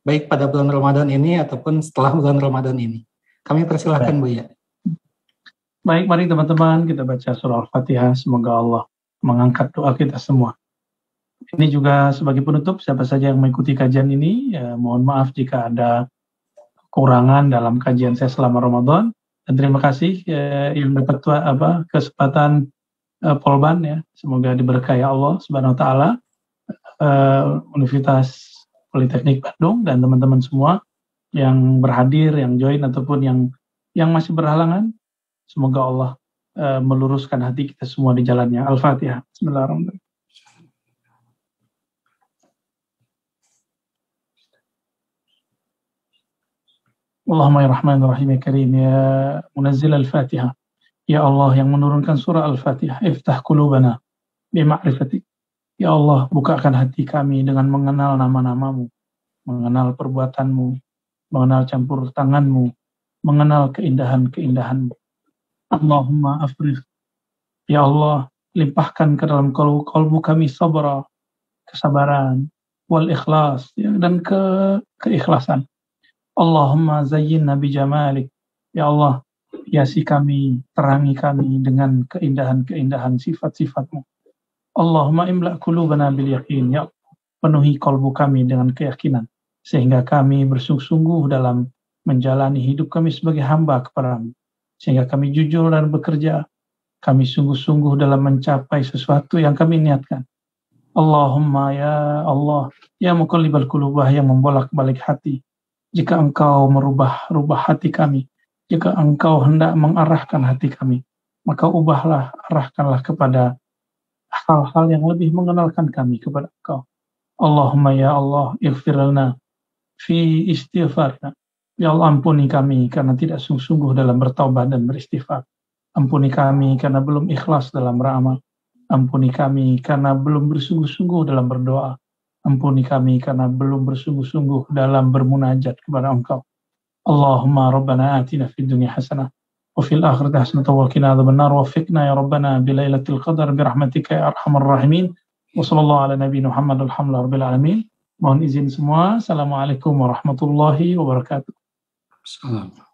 baik pada bulan Ramadan ini ataupun setelah bulan Ramadan ini. Kami persilahkan Buya. Baik, mari teman-teman kita baca surah Al-Fatihah. Semoga Allah mengangkat doa kita semua. Ini juga sebagai penutup, siapa saja yang mengikuti kajian ini, mohon maaf jika ada kekurangan dalam kajian saya selama Ramadan. Dan terima kasih yang dapat kesempatan Polban ya. Semoga diberkahi Allah Subhanahu wa taala, Universitas Politeknik Bandung dan teman-teman semua yang berhadir, yang join ataupun yang masih berhalangan. Semoga Allah meluruskan hati kita semua di jalannya. Al-Fatihah. Bismillahirrahmanirrahim. Allahumma ya Rahman Rahim ya Karim ya Munazzil Al-Fatihah. Ya Allah yang menurunkan surah Al-Fatihah. Iftah qulubana bima'rifatik. Ya Allah, bukakan hati kami dengan mengenal nama-namamu, mengenal perbuatanmu, mengenal campur tanganmu, mengenal keindahan-keindahanmu. Allahumma afriq. Ya Allah, limpahkan ke dalam kalbu kami sabra, kesabaran, wal ikhlas, ya, dan keikhlasan. Allahumma zayyinna bi jamalik. Ya Allah, hiasi kami, terangi kami dengan keindahan-keindahan sifat-sifatmu. Allahumma imla' qulubana bil yaqin. Ya Allah, penuhi kalbu kami dengan keyakinan sehingga kami bersungguh-sungguh dalam menjalani hidup kami sebagai hamba kepadamu. Sehingga kami jujur dan bekerja, kami sungguh-sungguh dalam mencapai sesuatu yang kami niatkan. Allahumma ya Allah, ya muqallibal qulubah yang membolak-balik hati. Jika engkau merubah hati kami, jika engkau hendak mengarahkan hati kami, maka ubahlah, arahkanlah kepada hal-hal yang lebih mengenalkan kami kepada engkau. Allahumma ya Allah, ighfir lana fi istighfarna. Ya Allah, ampuni kami karena tidak sungguh-sungguh dalam bertaubat dan beristighfar. Ampuni kami karena belum ikhlas dalam beramal. Ampuni kami karena belum bersungguh-sungguh dalam berdoa. Ampuni kami karena belum bersungguh-sungguh dalam bermunajat kepada Engkau. Allahumma rabbana atina fid dunya hasanah wa fil akhirati hasanah wa qina adzabannar wa waffiqna ya rabbana bi lailatul qadar bi rahmatika ya arhamar rahimin. Wa sallallahu ala nabiyina Muhammad alhamdulillahirabbil alamin. Mohon izin semua. Assalamualaikum warahmatullahi wabarakatuh. Salam.